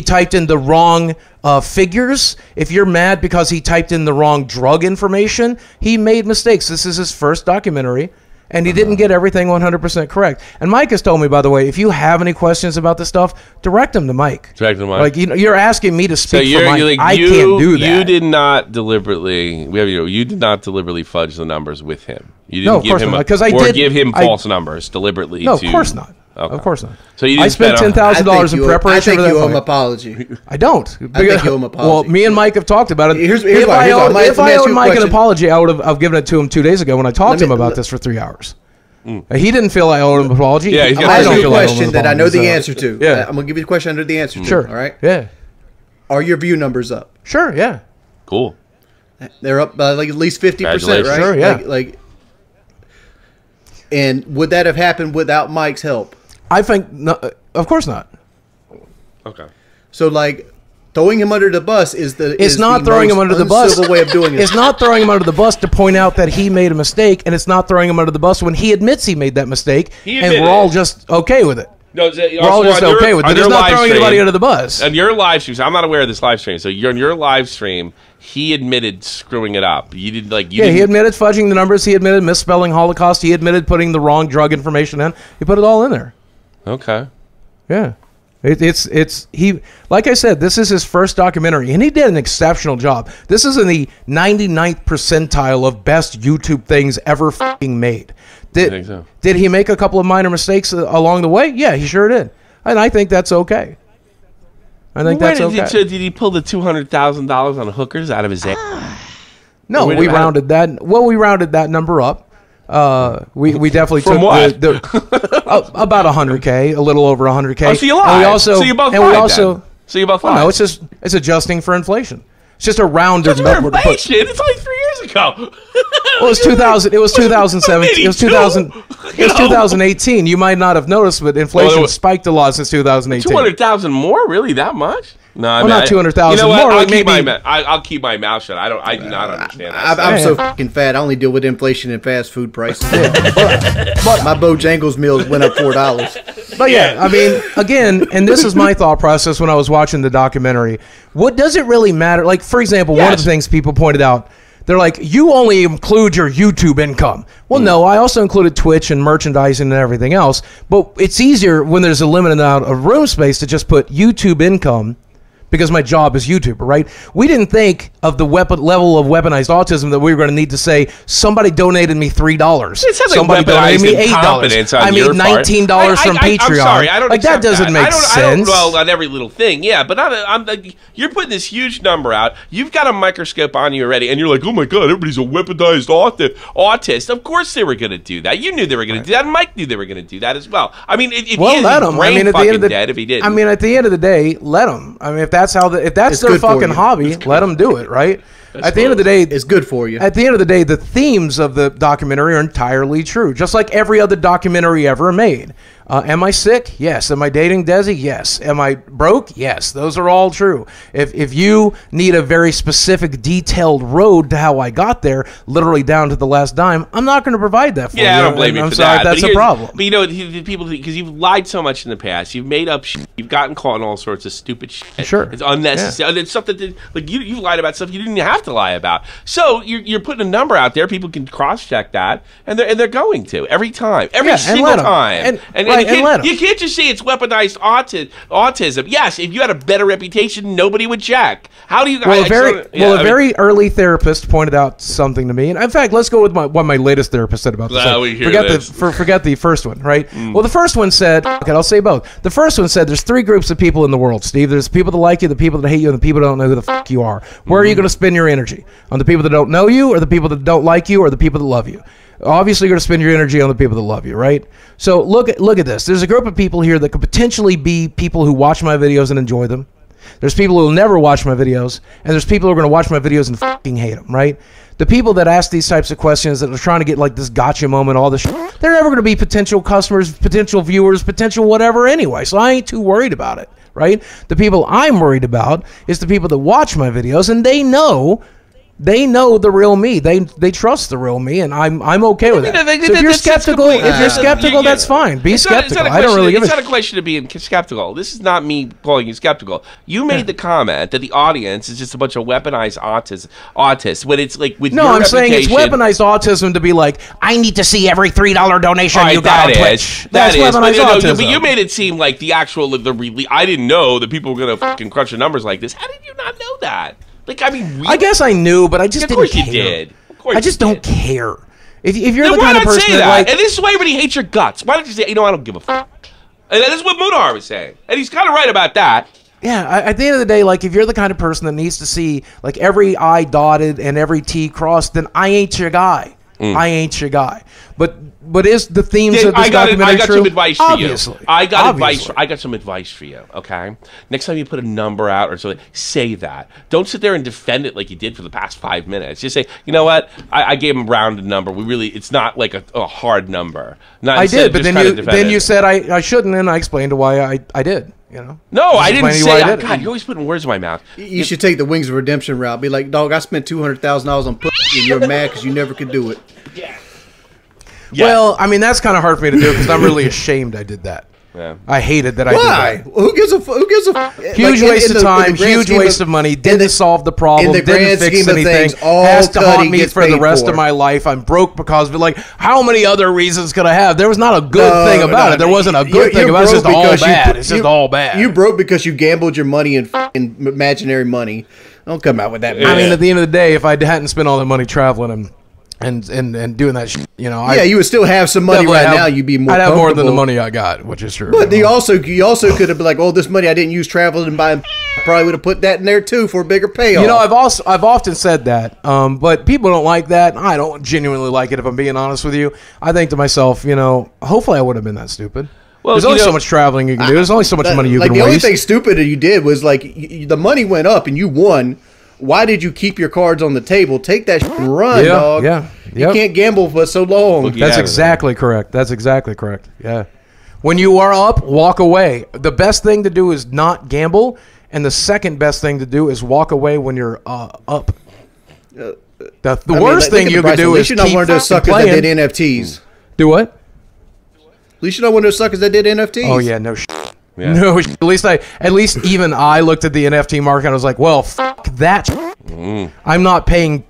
typed in the wrong figures. If you're mad because he typed in the wrong drug information, he made mistakes. This is his first documentary, and he didn't get everything 100% correct. And Mike has told me, by the way, if you have any questions about this stuff, direct them to Mike. Direct them to Mike. You're asking me to speak for Mike. I can't do that. You did not deliberately. You did not deliberately fudge the numbers with him. You didn't give him false numbers deliberately. No, of course not. Okay. Of course not. So I spent $10,000 in preparation for that. I think you owe him an apology. I don't. I think you owe him an apology. Well, me and Mike have talked about it. If I owed Mike an apology, I would have given it to him 2 days ago when I talked to him about this for 3 hours. He didn't feel I owed him an apology. Yeah, I don't feel question that I know the answer to. Yeah, I'm gonna give you the question I know the answer to. Sure. All right. Yeah. Are your view numbers up? Sure. Yeah. Cool. They're up by at least 50%, right? Sure. Yeah. And would that have happened without Mike's help? I think no, of course not. Okay. So throwing him under the bus is not throwing him under the bus. Way of doing it. It's not throwing him under the bus to point out that he made a mistake, and it's not throwing him under the bus when he admits he made that mistake, and we're all just okay with it. No, we're all just okay with it. There's not throwing anybody under the bus. On your live stream, I'm not aware of this live stream. So on your live stream, he admitted screwing it up. You did he admitted fudging the numbers. He admitted misspelling Holocaust. He admitted putting the wrong drug information in. He put it all in there. Okay. Yeah. It's he, like I said, this is his first documentary, and he did an exceptional job. This is in the 99th percentile of best YouTube things ever fucking made. I think so. Did he make a couple of minor mistakes along the way? Yeah, he sure did. And I think that's okay. I think that's okay. Did he pull the $200,000 on hookers out of his ass? No, we rounded that. Well, we rounded that number up. We definitely From took what? about 100K, a little over 100K. Oh, so you lied. So you both lied then. So you both lied. Well, no, it's adjusting for inflation. It's just a rounded number. Inflation. It's only 3 years ago. Well, it was 2000. It was 2017. It was 2000. It was 2018. You might not have noticed, but inflation spiked a lot since 2018. 200,000 more? Really? That much? No, well, not 200,000. You know what? More. I'll keep my mouth shut. I do not understand that. I'm so fucking fat. I only deal with inflation and fast food prices. But my Bojangles meals went up $4. But yeah, I mean, again, and this is my thought process when I was watching the documentary. What does it really matter? Like, for example, one of the things people pointed out, they're like, you only include your YouTube income. Well, no, I also included Twitch and merchandising and everything else. But it's easier when there's a limited amount of room space to just put YouTube income, because my job is YouTuber, right? We didn't think of the level of weaponized autism that we were going to need to say, somebody donated me $3. Somebody donated me $8. I made $19 from Patreon. I'm sorry, I don't like that doesn't make sense. I don't dwell on every little thing, yeah, but you're putting this huge number out. You've got a microscope on you already, and you're like, oh my God, everybody's a weaponized autist. Of course they were going to do that. You knew they were going to do that, and Mike knew they were going to do that as well. I mean, if he is brain fucking dead, if he didn't. I mean, at the end of the day, let him. I mean, if that's their fucking hobby, let them do it, right? At the end of the day, it's good for you. At the end of the day, the themes of the documentary are entirely true, just like every other documentary ever made. Am I sick? Yes. Am I dating Desi? Yes. Am I broke? Yes. Those are all true. If you need a very specific, detailed road to how I got there, literally down to the last dime, I'm not going to provide that for you. Yeah, I don't blame you for that. I'm sorry, that's a problem. But you know, people, because you've lied so much in the past, you've made up shit, you've gotten caught in all sorts of stupid shit. Sure. It's unnecessary. It's something that, like, you lied about stuff you didn't have to lie about. So you're putting a number out there. People can cross-check that, and they're going to every time, every single time. You can't just say it's weaponized autism. Yes, if you had a better reputation, nobody would check. How do you? Well, a very early therapist pointed out something to me, and in fact, let's go with what my latest therapist said about this. Forget the first one, right? Well, the first one said, okay, I'll say both. The first one said, there's three groups of people in the world, Steve. There's people that like you, the people that hate you, and the people that don't know who the fuck you are. Where are you going to spend your energy? On the people that don't know you, or the people that don't like you, or the people that love you? Obviously, you're going to spend your energy on the people that love you, right? So look at this. There's a group of people here that could potentially be people who watch my videos and enjoy them. There's people who will never watch my videos, and there's people who are going to watch my videos and fucking hate them, right? The people that ask these types of questions, that are trying to get like this gotcha moment, all this shit, they're never going to be potential customers, potential viewers, potential whatever anyway. So I ain't too worried about it, right? The people I'm worried about is the people that watch my videos, and they know the real me. They trust the real me, and I'm okay with that. So if you're skeptical, that's fine. Be skeptical. I don't really give a shit. It's not a question of being skeptical. This is not me calling you skeptical. You made the comment that the audience is just a bunch of weaponized autists. When it's like with your reputation. Saying it's weaponized autism to be like, I need to see every $3 donation you got on Twitch. That's weaponized autism. But you made it seem like the actual I didn't know that people were gonna fucking crunch the numbers like this. How did you not know that? Like, I mean, really? I guess I knew, but I just didn't care. Of course you did. I just don't care. If you're the kind of person say that, and this is why everybody hates your guts. Why don't you say, I don't give a fuck? And that's what Mudar was saying, and he's kind of right about that. Yeah, at the end of the day, like, if you're the kind of person that needs to see like every I dotted and every T crossed, then I ain't your guy. I ain't your guy. But is the themes of this documentary true? Some advice for Obviously. you. I got some advice for you, okay? Next time you put a number out or something, say that. Don't sit there and defend it like you did for the past 5 minutes. Just say, you know what? I gave him a rounded number. It's not like a hard number. I did, but then you said I shouldn't, and I explained why I did. You know? No, I didn't say. God, you're always putting words in my mouth. You should take the Wings of Redemption route. Be like, dog, I spent $200,000 on pussy, and you're mad because you never could do it. Yeah. Well, I mean, that's kind of hard for me to do because I'm really ashamed I did that. Yeah. I hated that I Why? did that. Who gives a Huge waste of time, huge waste of money. Didn't solve the problem. Didn't fix anything. Has to haunt me for the rest of my life. I'm broke because of it. Like, how many other reasons could I have? There was not a good thing about it. There wasn't a good thing about it. It's just all bad. It's just all bad. You broke because you gambled your money in imaginary money. Don't come out with that. I mean, at the end of the day, if I hadn't spent all that money traveling and doing that shit, you know, you would still have some money right now. You'd be more. I'd have more than the money I got, which is true. But you also could have been like, oh, this money I didn't use traveling and buying. Probably would have put that in there too for a bigger payoff. You know, I've often said that, but people don't like that. I don't genuinely like it, if I'm being honest with you. I think to myself, you know, hopefully I wouldn't have been that stupid. Well, there's only so much traveling you can do. There's only so much money you can waste. The only thing stupid that you did was like the money went up and you won. Why did you keep your cards on the table? Take that shit and run, dog. Yeah. You can't gamble for so long. That's exactly correct. That's exactly correct. Yeah. When you are up, walk away. The best thing to do is not gamble, and the second best thing to do is walk away when you're up. The worst thing you could do is keep playing. At least you're not one of those suckers that did NFTs. Do what? At least you're not one of those suckers that did NFTs. Oh yeah, no shit. Yeah. No, at least even I looked at the NFT market and I was like, well, fuck that. I'm not paying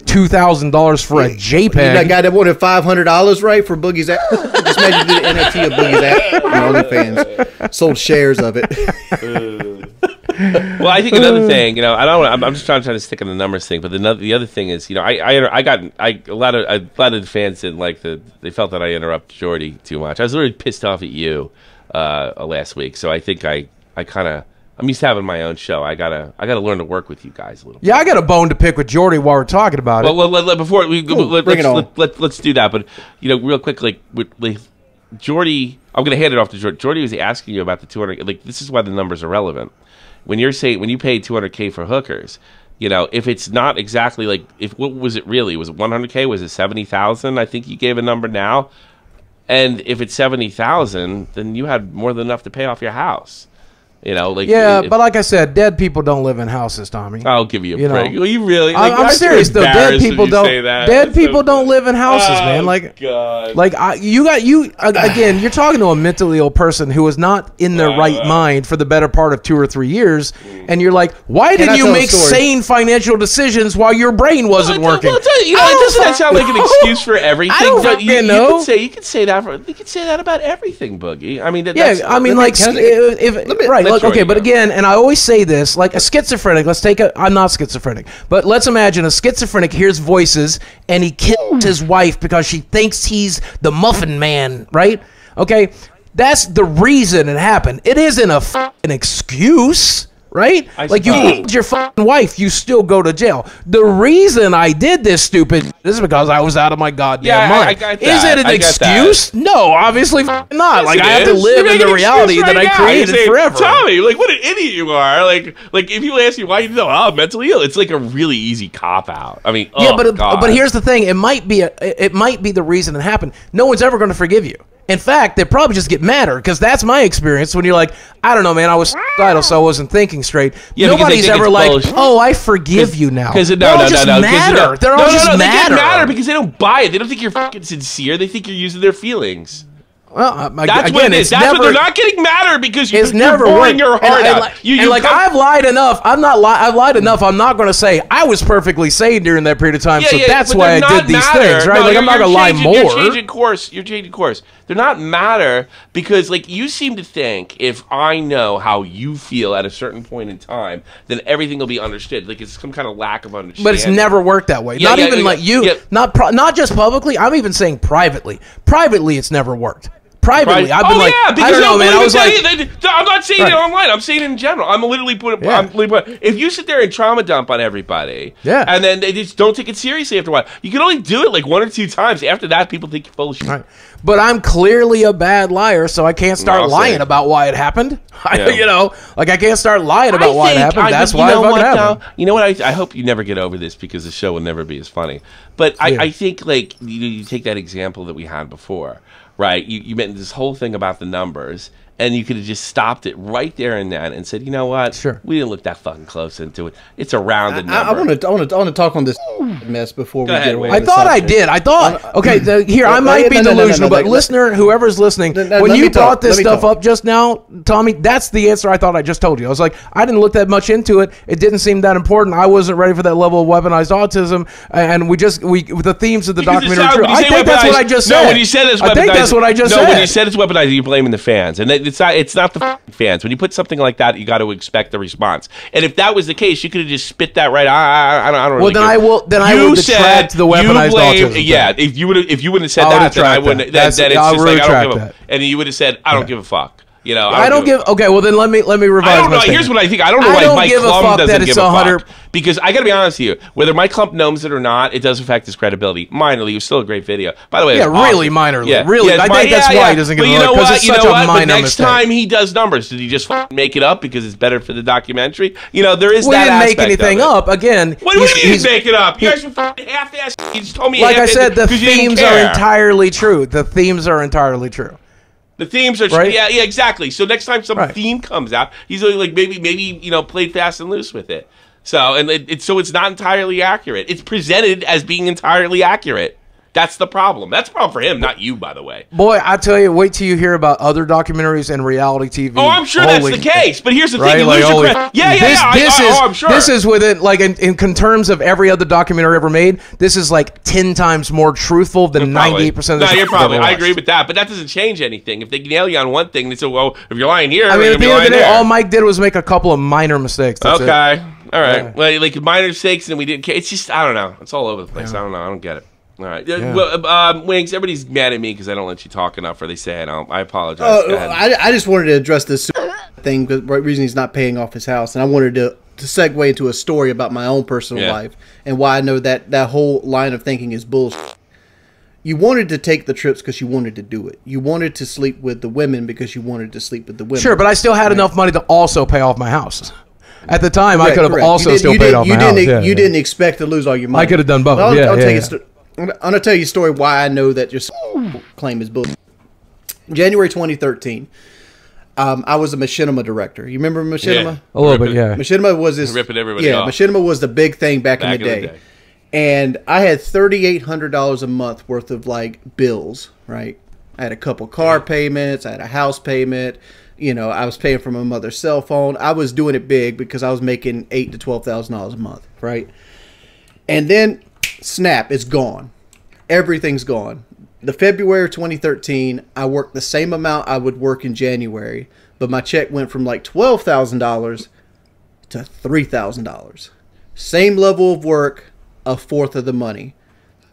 $2,000 for a JPEG. You that guy that wanted $500, right, for Boogie's app? Just imagine you did an NFT of Boogie's app on OnlyFans. Sold shares of it. Well, I think another thing, you know, I'm just trying to stick on the numbers thing, but the other thing is, you know, a lot of the fans didn't like they felt that I interrupted Jordy too much. I was really pissed off at you last week, so I think I'm used to having my own show. I gotta learn to work with you guys a little. Yeah, I got a bone to pick with Jordy while we're talking about it. Well, before we let's do that. But you know, real quick, like Jordy, I'm gonna hand it off to Jordy. Jordy was asking you about the 200. Like, this is why the numbers are relevant. When you pay $200K for hookers, you know, if it's not exactly like, what was it really? Was it $100K? Was it 70,000? I think you gave a number now. And if it's 70,000, then you had more than enough to pay off your house. You know, like, yeah, but like I said, dead people don't live in houses, Tommy. I'll give you a break. Well, you really? Like, I'm serious though. Dead people don't. Dead people don't live in houses, man. Like, God. Like again. You're talking to a mentally ill person who is not in their right mind for the better part of 2 or 3 years, and you're like, why didn't you make sane financial decisions while your brain wasn't working? You know, doesn't that sound like an excuse for everything? I don't fucking know. You could say that about everything, Boogie. I mean, I mean, like, right. Like, okay, but again, and I always say this, like a schizophrenic, I'm not schizophrenic, but let's imagine a schizophrenic hears voices and he kills his wife because she thinks he's the muffin man, right? Okay, that's the reason it happened. It isn't a fucking excuse. Right? Like, you killed your fucking wife, you still go to jail. The reason I did this stupid is because I was out of my goddamn mind. I got that. Is it an excuse? No, obviously not. Yes, like, I have to live in the reality that I created forever. Tommy, like, what an idiot you are. Like if you ask me why you know I'm mentally ill, it's like a really easy cop out. I mean, but here's the thing. It might be the reason it happened. No one's ever going to forgive you. In fact, they probably just get madder, because that's my experience when you're like, I don't know, man, I was suicidal, so I wasn't thinking straight. Yeah, nobody's ever like, bullshit. Oh, I forgive you now. Because They're all just mad. They get madder because they don't buy it. They don't think you're fucking sincere. They think you're using their feelings. Well, that's what it is. That's what they're not getting madder because you're pouring your heart out. I've lied enough. I've lied enough. I'm not going to say I was perfectly sane during that period of time. So that's why I did these things, right? Like, I'm not going to lie more. You're changing course. They're not matter because, like, you seem to think if I know how you feel at a certain point in time, then everything will be understood. Like, it's some kind of lack of understanding. But it's never worked that way. Not even like you. Not just publicly. I'm even saying privately. Privately, it's never worked. Privately, I've been I don't know, man. I was like, I'm not saying it online. I'm saying it in general. I'm literally if you sit there and trauma dump on everybody, and then they just don't take it seriously after a while, you can only do it like 1 or 2 times. After that, people think you're full of shit. Right. But I'm clearly a bad liar, so I can't start lying about why it happened. You know, like, I can't start lying about why it happened. That's why it happened. You know what? I hope you never get over this because the show will never be as funny. But I think, like, you take that example that we had before. Right, you meant this whole thing about the numbers, And you could have just stopped it right there and then and said, you know what? Sure. We didn't look that fucking close into it. It's a rounded number. I want to talk on this mess before we get away. I thought I did. I thought, okay, here, I might be delusional, but listener, whoever's listening, when you brought this stuff up just now, Tommy, that's the answer I thought I just told you. I was like, I didn't look that much into it. It didn't seem that important. I wasn't ready for that level of weaponized autism. And the themes of the documentary are true. I think that's what I just said. No, when you said it's weaponized. I think that's what I just said. No, when you said it's weaponized, you're blaming the fans. And it's not the fans. When you put something like that, you got to expect the response. And if that was the case, you could have just spit that right. I don't really. Well, then I will detract the weaponized autism. Yeah, if you wouldn't have said that, then I wouldn't. Then it's just like I don't give a. And you would have said, I don't give a fuck. You know, I don't give. Okay, well then let me revise. I don't know. My Here's what I think. I don't know why Mike Klum doesn't give a fuck. Because I got to be honest with you, whether Mike Klum knows it or not, it does affect his credibility. Minorly, it was still a great video. By the way, really minorly. Yeah, really. I think that's why he doesn't give a fuck. Because it's such a minor mistake. But next time he does numbers, did he just make it up because it's better for the documentary? You know, there is that aspect. We didn't make anything up. Again, what do you mean you make it up? You guys were half-assed. You just told me. Like I said, the themes are entirely true. The themes are entirely true. The themes are right? Yeah, exactly. So next time some theme comes out, he's only like maybe played fast and loose with it. So it's not entirely accurate. It's presented as being entirely accurate. That's the problem. That's the problem for him, not you, by the way. Boy, I tell you, wait till you hear about other documentaries and reality TV. Oh, I'm sure that's the case. But here's the thing: you lose your credit. I'm sure. This is within in terms of every other documentary ever made. This is like 10 times more truthful than 98% of the. No, you're probably. I agree with that, but that doesn't change anything. If they nail you on one thing, they say, "Well, if you're lying here, I mean, at the end of the day, all Mike did was make a couple of minor mistakes. That's okay, it. All right. Yeah. Well, like minor mistakes, and we didn't. It's just I don't know. It's all over the place. I don't know. I don't get it. All right. Yeah. Well, Wings, everybody's mad at me because I don't let you talk enough, or they say I don't. I apologize. I just wanted to address this thing because the reason he's not paying off his house, and I wanted to segue into a story about my own personal life and why I know that whole line of thinking is bullshit. You wanted to take the trips because you wanted to do it. You wanted to sleep with the women because you wanted to sleep with the women. Sure, but I still had enough money to also pay off my house. At the time, I could have also still paid off my house. You didn't expect to lose all your money. I could have done both. I'm going to tell you a story why I know that your claim is bullshit. January 2013, I was a machinima director. You remember machinima? Yeah. A little bit, yeah. Machinima was this. Ripping everybody off. Machinima was the big thing back in the day. And I had $3,800 a month worth of like bills, right? I had a couple car payments. I had a house payment. You know, I was paying for my mother's cell phone. I was doing it big because I was making $8,000 to $12,000 a month, right? And then snap, it's gone. Everything's gone. The February 2013, I worked the same amount I would work in January, but my check went from like $12,000 to $3,000. Same level of work, a fourth of the money.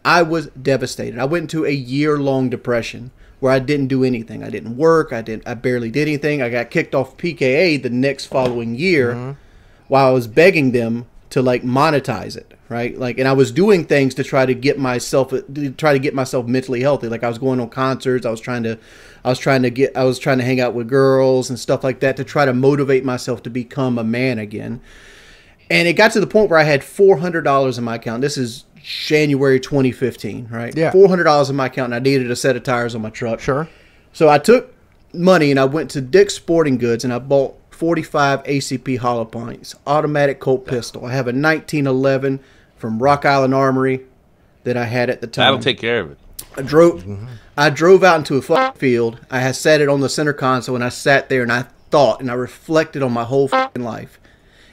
I was devastated. I went into a year-long depression where I didn't do anything. I didn't work. I barely did anything. I got kicked off PKA the next following year while I was begging them to like monetize it, right? Like, and I was doing things to try to get myself mentally healthy. Like I was going on concerts. I was trying to hang out with girls and stuff like that to try to motivate myself to become a man again. And it got to the point where I had $400 in my account. This is January 2015, right? Yeah. $400 in my account, and I needed a set of tires on my truck. Sure. So I took money and I went to Dick's Sporting Goods and I bought 45 ACP hollow points, automatic Colt pistol. I have a 1911 from Rock Island Armory that I had at the time. That'll take care of it. I drove out into a field. I had set it on the center console and I sat there and I thought and I reflected on my whole life.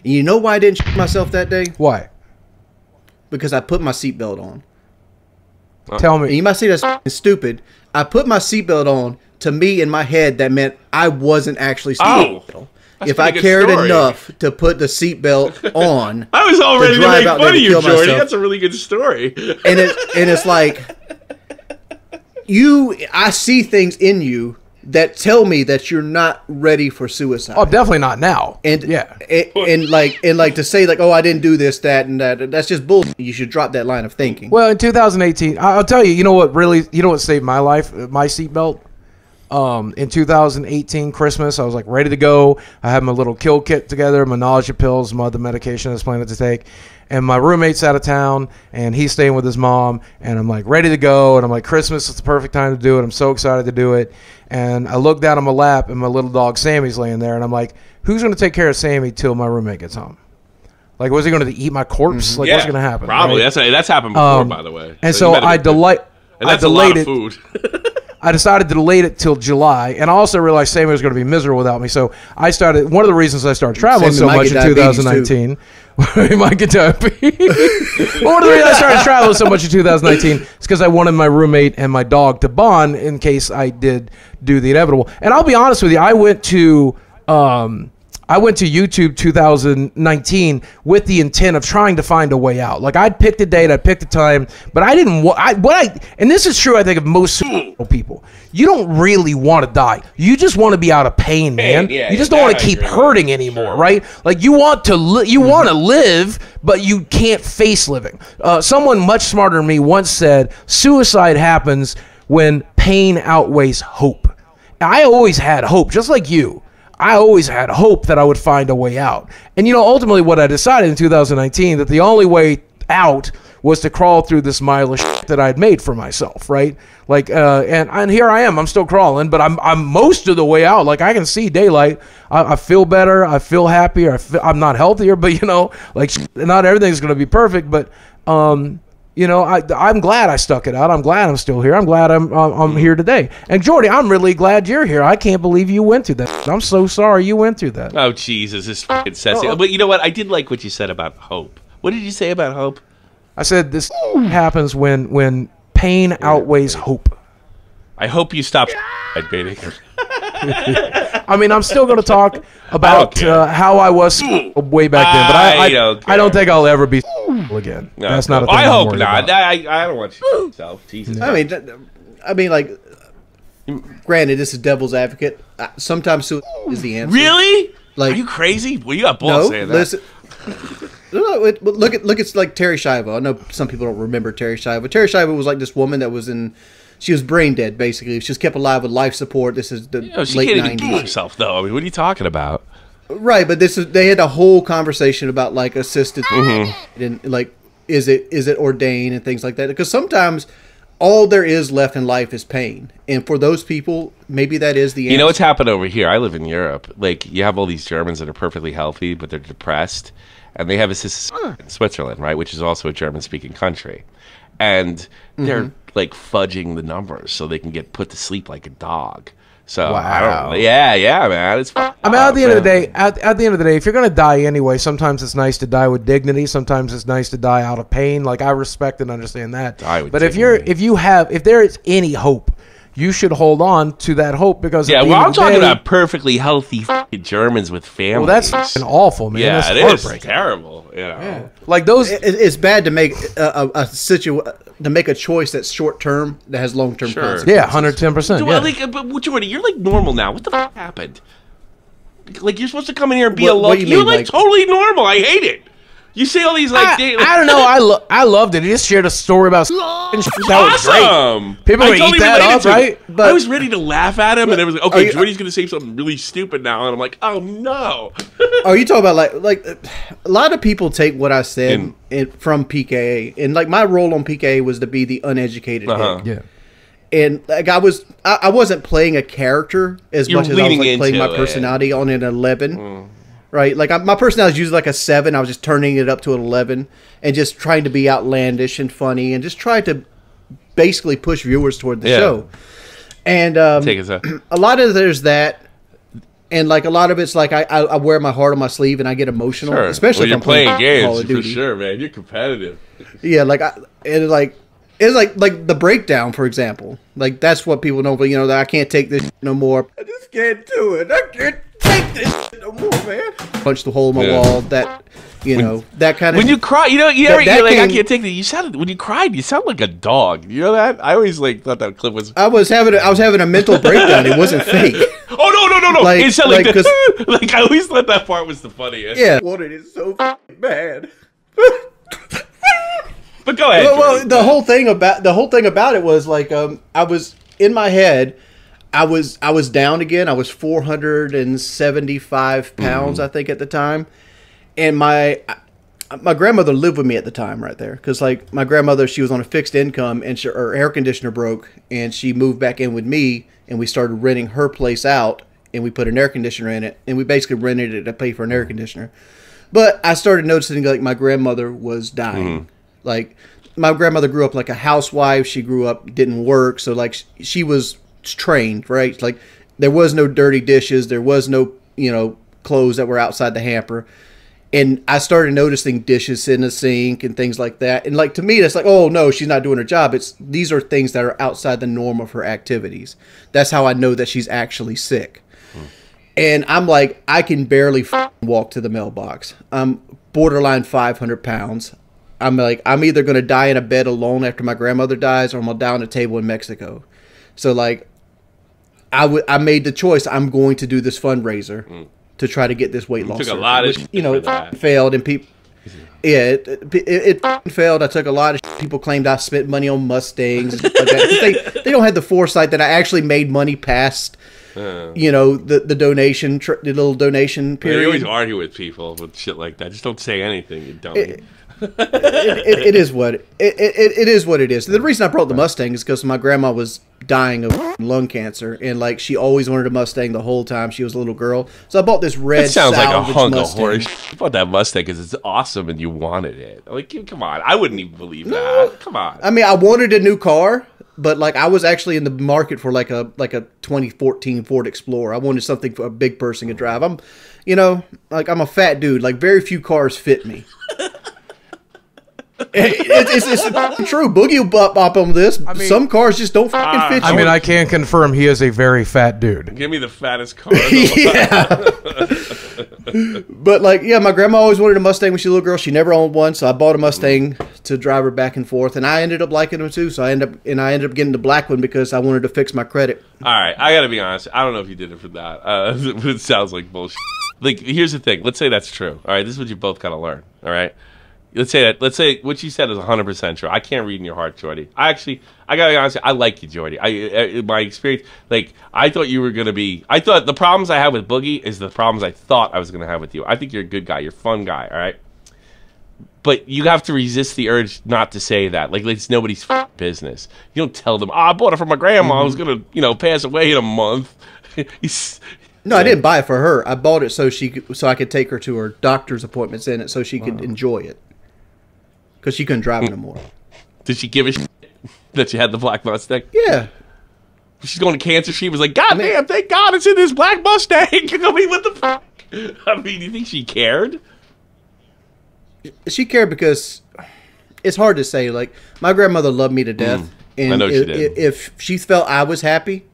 And you know why I didn't shit myself that day? Why? Because I put my seatbelt on. Tell me. And you might say that's stupid. I put my seatbelt on. To me, in my head, that meant I wasn't actually seatbelt. If I cared enough to put the seatbelt on, I was all ready to make fun of you, Jordy. That's a really good story. And it's like I see things in you that tell me that you're not ready for suicide. Oh, definitely not now. And and to say like, oh, I didn't do this, that, and that. That's just bullshit. You should drop that line of thinking. Well, in 2018, I'll tell you. You know what saved my life? My seatbelt. In 2018 Christmas, I was like ready to go. I had my little kill kit together, my nausea pills, my other medication I was planning to take. And my roommate's out of town, and he's staying with his mom, and I'm like ready to go. And I'm like, Christmas is the perfect time to do it. I'm so excited to do it. And I look down on my lap, and my little dog Sammy's laying there, and I'm like, who's going to take care of Sammy till my roommate gets home? Like, was he going to eat my corpse? Like, what's going to happen? Probably. Right? That's happened before, by the way. And so I delayed. And that's a lot of food. I decided to delay it till July, and I also realized Sammy was going to be miserable without me. So I started. One of the reasons I started traveling so much in 2019. He might get diabetes. One of the reasons I started traveling so much in 2019 is because I wanted my roommate and my dog to bond in case I did do the inevitable. And I'll be honest with you, I went to YouTube 2019 with the intent of trying to find a way out. Like, I'd picked a date, I'd picked a time, but I didn't and this is true, I think, of most people. You don't really want to die. You just want to be out of pain, man. You just don't want to keep hurting anymore, right? Like, you want to want to live, but you can't face living. Someone much smarter than me once said, suicide happens when pain outweighs hope. I always had hope, just like you. I always had hope that I would find a way out. And, ultimately what I decided in 2019, that the only way out was to crawl through this mile of shit that I'd made for myself, right? Like, and here I am. I'm still crawling, but I'm most of the way out. Like, I can see daylight. I feel better. I feel happier. I'm not healthier, but, like, not everything's going to be perfect, but, I'm glad I stuck it out. I'm glad I'm still here. I'm glad I'm here today. And Jordy, I'm really glad you're here. I can't believe you went through that. I'm so sorry you went through that. Oh, Jesus, this fucking sassy. But you know what? I did like what you said about hope. What did you say about hope? I said this happens when pain outweighs hope. I hope you stop baiting. I mean, I'm still going to talk about how I was way back then, but I don't think I'll ever be again. No, that's not a thing. I hope not. I don't want you to Jesus. I mean, like, granted, this is devil's advocate. Sometimes suicide is the answer. Really? Like, are you crazy? Well, you got balls saying that. Listen, look at like Terry Schiavo. I know some people don't remember Terry Schiavo. Terry Schiavo was like this woman that was she was brain dead, basically. She was kept alive with life support. This is the late 90s. She can't even do herself, though. I mean, what are you talking about? Right, but they had a whole conversation about, like, assisted and, like, is it ordained and things like that. Because sometimes all there is left in life is pain. And for those people, maybe that is the answer. You know what's happened over here? I live in Europe. Like, you have all these Germans that are perfectly healthy, but they're depressed. And they have assistance in Switzerland, right, which is also a German-speaking country. And they're, like, fudging the numbers so they can get put to sleep like a dog. So, I don't know. Yeah, man. It's I mean, at the end of the day, at the end of the day, if you're going to die anyway, sometimes it's nice to die with dignity. Sometimes it's nice to die out of pain. Like, I respect and understand that. But if there is any hope, you should hold on to that hope because I'm talking about perfectly healthy Germans with families. Well, that's awful, man. Yeah, that's it is terrible. Yeah. Like those, it's bad to make to make a choice that's short term that has long term consequences. Yeah, 110%. Yeah. Like, but Jordy, you're like normal now. What the fuck happened? Like, you're supposed to come in here and be alone. You're like totally normal. I hate it. You say all these like I don't know. I loved it. He just shared a story about that was great. People would eat that up, right? But I was ready to laugh at him, and it was like, okay, Jordy's going to say something really stupid now, and I'm like, oh no. Oh, you talk about like a lot of people take what I said from PKA, and like my role on PKA was to be the uneducated head. Yeah. And like I wasn't playing a character as much as I was like playing my personality on an 11. Right, like my personality is usually like a 7. I was just turning it up to an 11 and just trying to be outlandish and funny and just try to basically push viewers toward the show. And a lot of there's that, and like a lot of it's like I wear my heart on my sleeve and I get emotional, especially if I'm playing games. Call of Duty. For sure, man, you're competitive. Yeah, it's like the breakdown, for example. Like that's what people know, but that I can't take this no more. I just can't do it. I can't take this no more, man. Punch the hole in my wall. That that kind of. When you cry, you're like I can't take that. You sounded when you cried. You sound like a dog. You know that? I always thought that clip was. I was having a mental breakdown. It wasn't fake. Oh no! Like, it sounded like this. Like I always thought that part was the funniest. Yeah, wanted it so bad. But go ahead. Well, the whole thing about it was like I was in my head. I was down again. I was 475 pounds, I think, at the time, and my grandmother lived with me at the time, right there, because like my grandmother, she was on a fixed income, and her air conditioner broke, and she moved back in with me, and we started renting her place out, and we put an air conditioner in it, and we basically rented it to pay for an air conditioner. But I started noticing like my grandmother was dying. Like my grandmother grew up like a housewife. She grew up, didn't work, so like she was trained, right? Like there was no dirty dishes, there was no, you know, clothes that were outside the hamper. And I started noticing dishes in the sink and things like that. And like to me, that's like, oh no, she's not doing her job. These are things that are outside the norm of her activities. That's how I know that she's actually sick. And I'm like, I can barely walk to the mailbox. I'm borderline 500 pounds. I'm like, I'm either going to die in a bed alone after my grandmother dies, or I'm going to die on a table in Mexico. So like, I made the choice. I'm going to do this fundraiser to try to get this weight loss. Took a lot of it failed, and people, it failed. I took a lot of people claimed I spent money on Mustangs. Like that. They don't have the foresight that I actually made money past, you know, the donation, the little donation period. You always argue with people with shit like that. Just don't say anything, you dummy. It is what it is what it is. The reason I brought the Mustang is because my grandma was dying of lung cancer, and like she always wanted a Mustang the whole time she was a little girl. So I bought this red. That sounds like a hunk Mustang. of horse. You bought that Mustang because it's awesome and you wanted it. Like, come on, I wouldn't even believe that. Come on. I mean, I wanted a new car, but like I was actually in the market for like a 2014 Ford Explorer. I wanted something for a big person to drive. I'm a fat dude. Like very few cars fit me. It's true. Boogie will bop on this. I mean, some cars just don't fucking fit you. I mean, I can confirm he is a very fat dude. Give me the fattest car. Yeah. But like, yeah, my grandma always wanted a Mustang when she was a little girl. She never owned one, so I bought a Mustang to drive her back and forth, and I ended up liking them too. So I ended up getting the black one because I wanted to fix my credit. All right, I gotta be honest. I don't know if you did it for that. It sounds like bullshit. Like, here's the thing. Let's say that's true. All right, this is what you both gotta learn. All right. Let's say what you said is 100% true. I can't read in your heart, Jordy. I gotta be honest, I like you, Jordy. My experience, like, I thought you were gonna be. I thought the problems I have with Boogie is the problems I thought I was gonna have with you. I think you're a good guy. You're a fun guy. All right. But you have to resist the urge not to say that. Like it's nobody's business. You don't tell them, I bought it from my grandma. I was gonna, pass away in a month. No, I didn't buy it for her. I bought it so I could take her to her doctor's appointments in it, so she could enjoy it. Because she couldn't drive it no more. Did she give a shit that you had the black Mustang? Yeah. She's going to cancer. She was like, God damn, thank God it's in this black Mustang. I mean, what the fuck? I mean, you think she cared? She cared because it's hard to say. Like, my grandmother loved me to death. And I know she did. If she felt I was happy,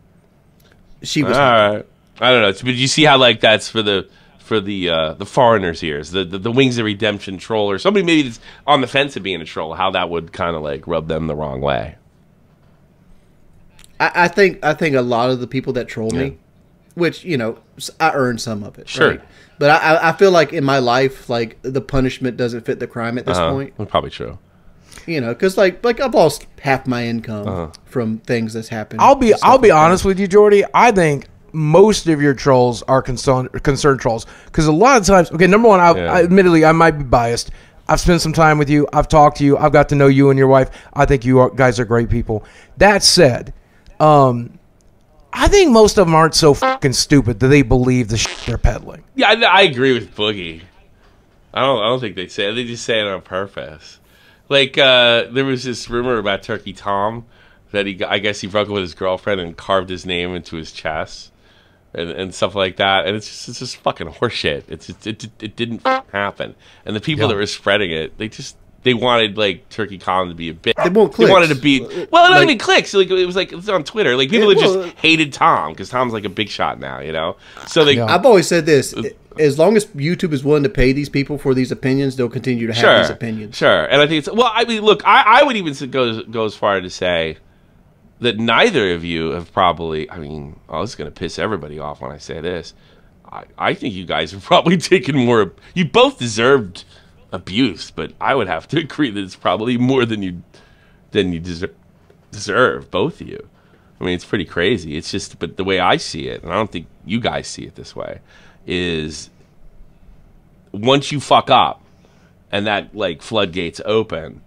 she was happy. All right. I don't know. But you see how, like, that's for the foreigners' ears, the Wings of Redemption troll, or somebody maybe that's on the fence of being a troll, how that would kind of like rub them the wrong way. I think a lot of the people that troll me, which I earned some of it, sure, right? But I feel like in my life, like the punishment doesn't fit the crime at this point. That's probably true. Because like I've lost half my income from things that's happened. I'll be honest with you, Jordy. I think most of your trolls are concerned trolls, because a lot of times, okay, number one, I admittedly I might be biased. I've spent some time with you. I've talked to you. I've got to know you and your wife. I think you guys are great people. That said, I think most of them aren't so fucking stupid that they believe the shit they're peddling. Yeah, I agree with Boogie. I don't think they say it. They just say it on purpose. Like there was this rumor about Turkey Tom that I guess he broke up with his girlfriend and carved his name into his chest. And stuff like that, and it's just fucking horseshit. It didn't happen, and the people that were spreading it, they wanted like Turkey Tom to be a bitch. They wanted to be not even clicks. Like it was on Twitter. Like people that just hated Tom because Tom's like a big shot now, So I've always said this: as long as YouTube is willing to pay these people for these opinions, they'll continue to have these opinions. Sure, and I think it's I mean, look, I would even go as far to say that neither of you have probably, this is going to piss everybody off when I say this. I think you guys have probably taken more, you both deserved abuse, but I would have to agree that it's probably more than you deserve, both of you. I mean, it's pretty crazy. It's just, but the way I see it, and I don't think you guys see it this way, is once you fuck up and that like floodgates open,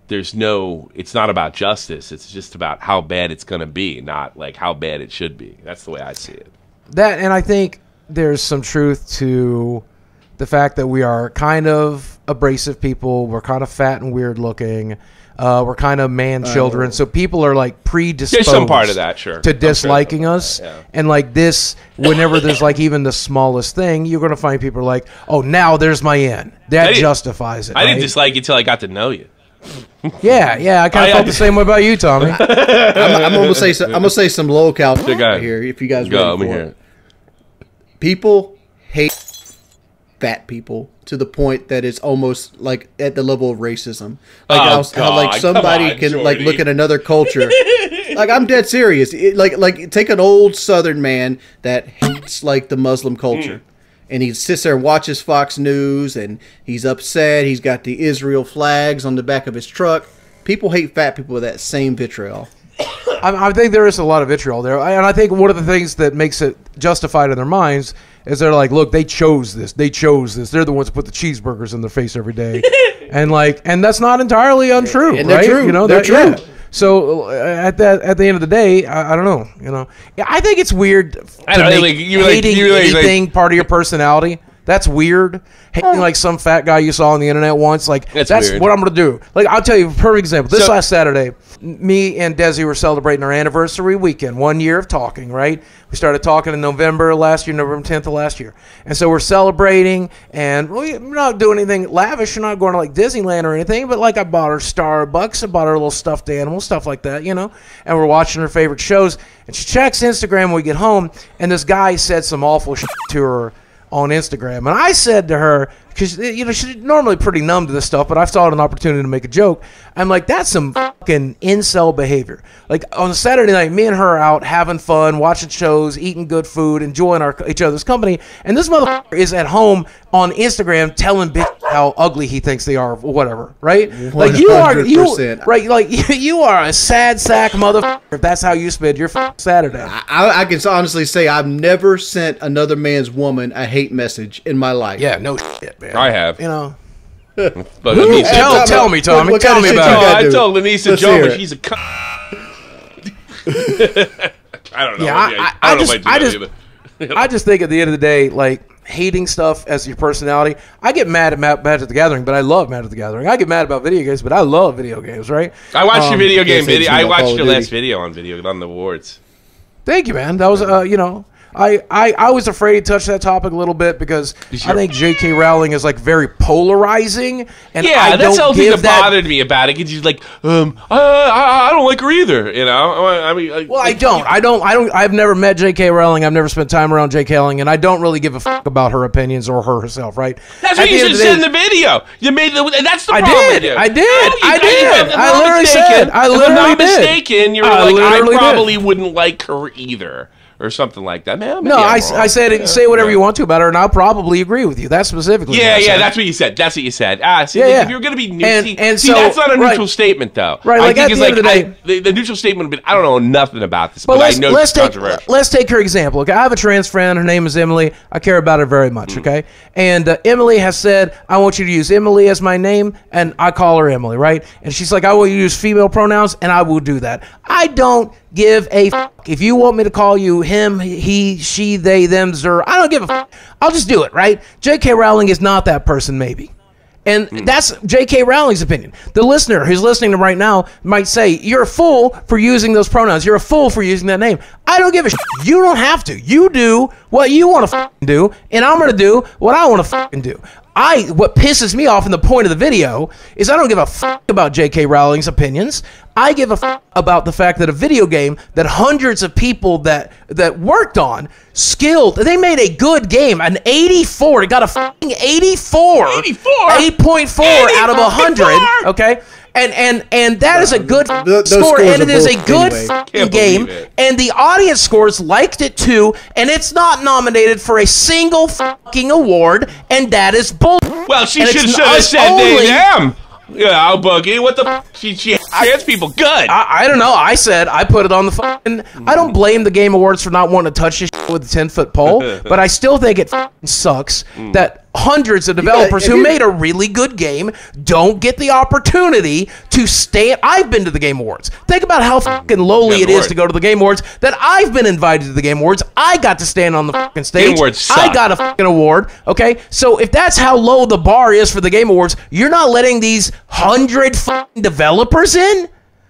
it's not about justice. It's just about how bad it's going to be, not like how bad it should be. That's the way I see it. That, and I think there's some truth to the fact that we are kind of abrasive people. We're kind of fat and weird looking. We're kind of man-children. So people are like predisposed. There's some part of that, sure. To disliking us. Yeah. And like this, whenever there's like even the smallest thing, you're going to find people like, oh, now there's my in. That justifies it. I didn't dislike you until I got to know you. Yeah, I kind of felt the same way about you, Tommy. I'm gonna say some Lolcow right here. If you guys go, ready for it. People hate fat people to the point that it's almost like at the level of racism. Like how like somebody can like look at another culture. Like I'm dead serious. Like take an old Southern man that hates like the Muslim culture. And he sits there and watches Fox News, and he's upset. He's got the Israel flags on the back of his truck. People hate fat people with that same vitriol. I think there is a lot of vitriol there. And I think one of the things that makes it justified in their minds is they're like, look, they chose this. They're the ones that put the cheeseburgers in their face every day. and that's not entirely untrue, and right? They're true. You know, they're true. Yeah. So at the end of the day, I don't know. You know, I think it's weird to make hating anything part of your personality. That's weird. Hating like some fat guy you saw on the internet once. Like that's what I'm gonna do. Like I'll tell you a perfect example. This last Saturday, me and Desi were celebrating our anniversary weekend. 1 year of talking. Right. We started talking in November last year, November 10th of last year, and so we're celebrating. And we're not doing anything lavish. We're not going to like Disneyland or anything. But like I bought her Starbucks. I bought her a little stuffed animal, stuff like that. You know. And we're watching her favorite shows. And she checks Instagram when we get home, and this guy said some awful shit to her on Instagram. And I said to her, because she's normally pretty numb to this stuff, but I saw it an opportunity to make a joke. I'm like, that's some fucking incel behavior. Like on Saturday night, me and her are out having fun, watching shows, eating good food, enjoying each other's company, and this motherfucker is at home on Instagram telling bitch how ugly he thinks they are, or whatever, right? 100%. Like you are a sad sack motherfucker if that's how you spend your Saturday. I can honestly say I've never sent another man's woman a hate message in my life. Yeah, no shit, man. I have. You know. But tell me, Tommy. Tell me about it. I told Lanisa Joe, but she's a cunt. I don't know. Yeah, I just think at the end of the day, like hating stuff as your personality. I get mad at Magic the Gathering, but I love Magic the Gathering. I get mad about video games, but I love video games, right? I watched your video game video. I watched your last video on the awards. Thank you, man. That was I was afraid to touch that topic a little bit because I think J.K. Rowling is like very polarizing, and that's the whole thing that bothered me about it. Because she's like, I don't like her either. You know, I mean, well, I don't. I've never met J.K. Rowling. I've never spent time around J.K. Rowling, and I don't really give a fuck about her opinions or her herself. Right? That's what you should say in the video. You made that's the problem. I did. I literally said. I literally did. If I'm not mistaken, you were like, I probably wouldn't like her either. Or something like that, man. No, I said say whatever you want to about her, and I'll probably agree with you. That's specifically. Yeah, that's what you said. That's what you said. If you're going to be neutral, so that's not a neutral statement, though. Right, like I think at the end of the day, the neutral statement would be, I don't know nothing about this, but I know it's controversial. Let's take her example. Okay, I have a trans friend. Her name is Emily. I care about her very much. Okay, and Emily has said, I want you to use Emily as my name, and I call her Emily, right? And she's like, I will use female pronouns, and I will do that. I don't give a fuck. If you want me to call you him, he, she, they, them, zer, I don't give a fuck. I'll just do it, right? J.K. Rowling is not that person, maybe. And that's J.K. Rowling's opinion. The listener who's listening to right now might say, you're a fool for using those pronouns. You're a fool for using that name. I don't give a shit. You don't have to. You do what you want to do, and I'm going to do what I want to do. What pisses me off in the point of the video is I don't give a fuck about J.K. Rowling's opinions. I give a fuck about the fact that a video game that hundreds of people that worked on, skilled, they made a good game, an 84. It got a fucking 84. 8.4 out of 100. Okay. And that is a good score, and it is a good game, and the audience scores liked it too, and it's not nominated for a single fucking award, and that is bull. Well, she should have said they them. Yeah, oh, Boogie. What the f? She trans people good. I don't know. I said I put it on the fucking. I don't blame the Game Awards for not wanting to touch this shit with a 10-foot pole, but I still think it sucks that hundreds of developers who made a really good game don't get the opportunity to stand. I've been to the Game Awards. Think about how fucking lowly it is to go to the Game Awards. That I've been invited to the Game Awards. I got to stand on the fucking stage. Game Awards suck. I got a fucking award. Okay, so if that's how low the bar is for the Game Awards, you're not letting these 100 fucking developers in.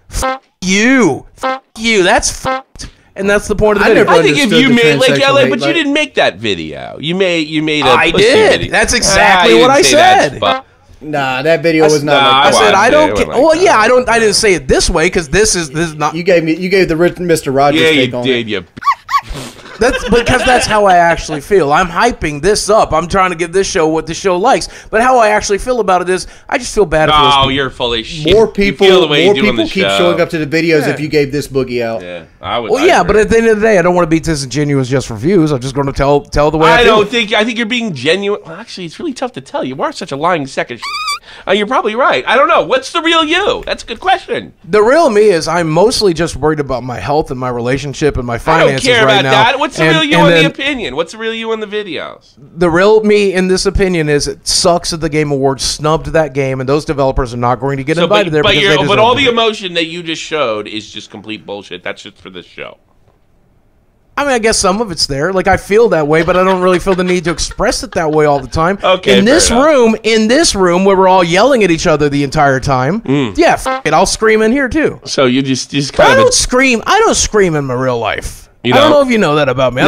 Fuck you. Fuck you. That's fucked. And that's the point of the video. I think if you made but you didn't make that video. You made a I did. Video. That's exactly what I said. Nah, that video was not. I said I don't. Well, yeah, I don't. I didn't say it this way because this is not. You gave the Mr. Rogers take on it. Yeah, you did. You. That's because that's how I actually feel. I'm hyping this up. I'm trying to give this show what the show likes. But how I actually feel about it is, I just feel bad. Oh, you're full of shit. More people keep showing up to the videos if you gave this Boogie out. Yeah, I would. Well, yeah, but at the end of the day, I don't want to be disingenuous just for views. I'm just going to tell the way I feel. I think you're being genuine. Well, actually, it's really tough to tell. You are such a lying sack of shit. You're probably right. I don't know. What's the real you? That's a good question. The real me is I'm mostly just worried about my health and my relationship and my finances I don't care right about now. that. What's the real you in the opinion? What's the real you in the videos? The real me in this opinion is it sucks that the Game Awards snubbed that game, and those developers are not going to get invited there. But all the emotion that you just showed is just complete bullshit. That's just for this show. I mean, I guess some of it's there. Like, I feel that way, but I don't really feel the need to express it that way all the time. Okay, in this room where we're all yelling at each other the entire time, yeah, f it, I'll scream in here too. So you just kind of. I don't scream in my real life. I don't know if you know that about me.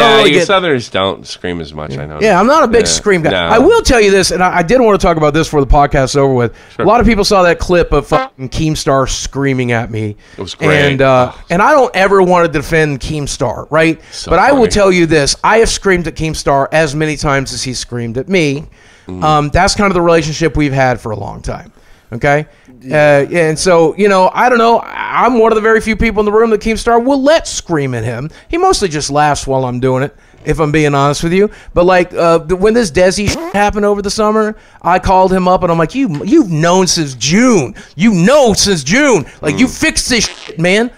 Southerners don't scream as much. I know. Yeah, I'm not a big scream guy. No. I will tell you this, and I did want to talk about this before the podcast's over with. Sure. A lot of people saw that clip of fucking Keemstar screaming at me. It was great. And I don't ever want to defend Keemstar, right? So but funny. I will tell you this. I have screamed at Keemstar as many times as he screamed at me. That's kind of the relationship we've had for a long time. Okay? And so, I don't know. I'm one of the very few people in the room that Keemstar will let scream at him. He mostly just laughs while I'm doing it, if I'm being honest with you. But, like, when this Desi happened over the summer, I called him up, and I'm like, you've known since June. You know since June. Like, you fixed this shit, man.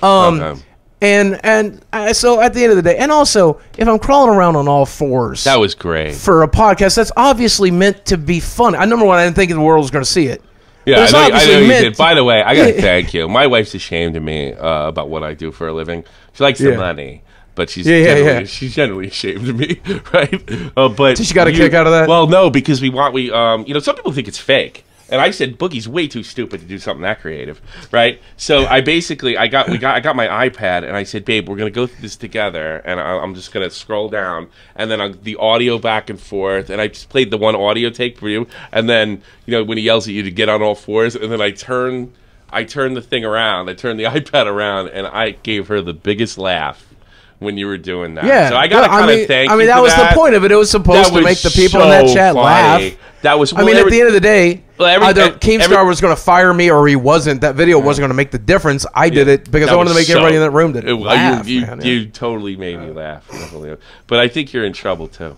Okay. And so at the end of the day, and also, if I'm crawling around on all fours. That was great. For a podcast, that's obviously meant to be fun. Number one, I didn't think the world was going to see it. Yeah, I know you did. By the way, I got to thank you. My wife's ashamed of me about what I do for a living. She likes the money, but she's generally ashamed of me, right? But did she got a kick out of that? Well, no, because some people think it's fake. And I said, Boogie's way too stupid to do something that creative, right? So I got my iPad, and I said, babe, we're gonna go through this together, and I'm just gonna scroll down, and then the audio back and forth, and I just played the one audio take for you, and then when he yells at you to get on all fours, and then I turn the thing around, I turn the iPad around, and I gave her the biggest laugh when you were doing that. Yeah, so I gotta kind of thank you. I mean, that was the point of it. It was supposed to make the people in that chat laugh. That was. At the end of the day, either Keemstar was going to fire me or he wasn't. That video wasn't going to make the difference. I did it because I wanted to make everybody in that room laugh. You totally made me laugh. But I think you're in trouble too.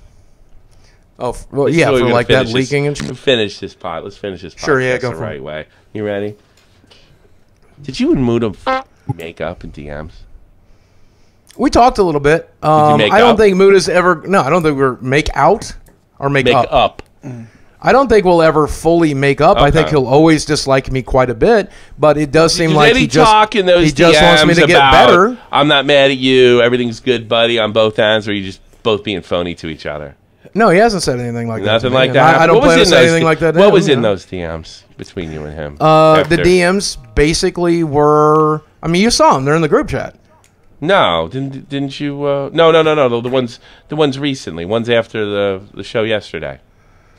Oh, well, yeah, for like that leaking and shit. Finish this pod. Let's finish this podcast sure, yeah, go the right way. You ready? Did you and Muda make up in DMs? We talked a little bit. I don't think Muda's ever. No, I don't think we're make out or make up. I don't think we'll ever fully make up. Okay. I think he'll always dislike me quite a bit, but it does seem like he just wants me to get better. I'm not mad at you. Everything's good, buddy, on both ends, or you just both being phony to each other. No, he hasn't said anything like that. Nothing like that. I don't plan to say anything like that. What was in those DMs between you and him? The DMs basically were. I mean, you saw them. They're in the group chat. No, didn't you? No. The ones recently. Ones after the show yesterday.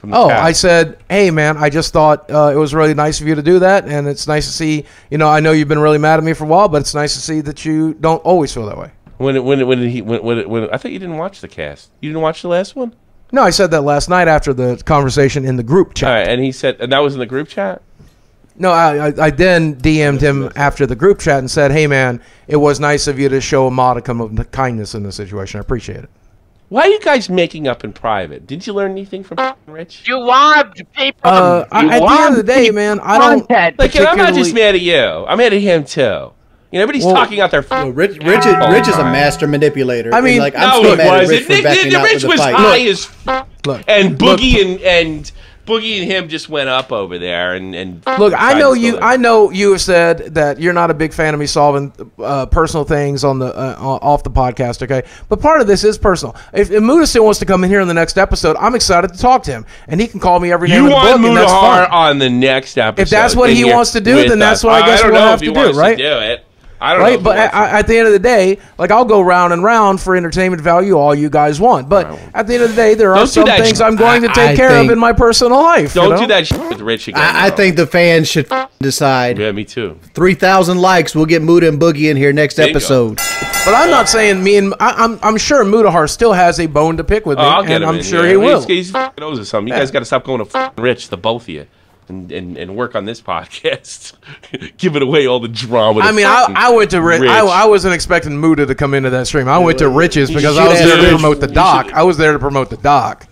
I said, hey, man, I just thought it was really nice of you to do that, and it's nice to see, I know you've been really mad at me for a while, but it's nice to see that you don't always feel that way. When I thought you didn't watch the cast. You didn't watch the last one? No, I said that last night after the conversation in the group chat. All right, and he said, and that was in the group chat? No, I then DM'd him after the group chat and said, hey, man, it was nice of you to show a modicum of kindness in this situation. I appreciate it. Why are you guys making up in private? Did you learn anything from Rich? You want people. At the end of the day, man, I don't. Like, I'm not just mad at you. I'm mad at him too. You know, everybody's talking out their. Rich is a master manipulator. I mean, and, like, I'm still mad at Rich for backing out Rich with the was fight. high as and Boogie and Boogie and him just went up over there and look. I know you have said that you're not a big fan of me solving personal things on the off the podcast. Okay, but part of this is personal. If Muda still wants to come in here in the next episode, I'm excited to talk to him, and he can call me every name in the book, and that's fine. On the next episode. If that's what he wants to do, then that's what I guess we'll have to do, right? I don't know. Right, but at the end of the day, like, I'll go round and round for entertainment value, all you guys want. But at the end of the day, there are some things I'm going to take care of in my personal life. Don't do that shit with Rich again. I think the fans should decide. Yeah, me too. 3,000 likes, we'll get Muda and Boogie in here next episode. But I'm not saying me and I'm sure Mudahar still has a bone to pick with me, and I'm sure he will. He's knows or something. You guys got to stop going to Rich, the both of you. And work on this podcast, giving away all the drama. I mean, I went to Rich. I wasn't expecting Muda to come into that stream. I went to Rich's because I was there to promote the doc. I was there to promote the doc.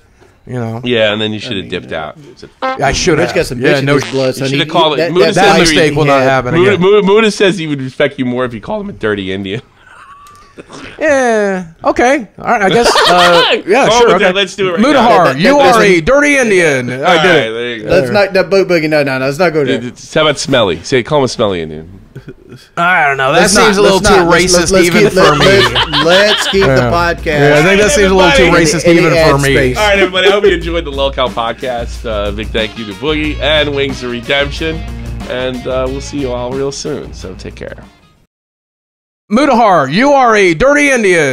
You know. Yeah, and then you should have dipped out. I should have. Rich got some bitch in his blood. So should have called it. That mistake will not happen again. Muda says he would respect you more if you called him a dirty Indian. Yeah. Okay. All right. I guess. Yeah. Sure. Okay. Let's do it. Mudahar, you are a dirty Indian. I did it. There you go. Let's not Boogie. No. Let's not go there. How about Smelly? Say, call him a Smelly Indian. I don't know. That seems a little too racist even for me. Let's keep the podcast. Yeah, I think that seems a little too racist even for me. All right, everybody. I hope you enjoyed the Lolcow podcast. Big thank you to Boogie and Wings of Redemption, and we'll see you all real soon. So take care. Mudahar, you are a dirty Indian.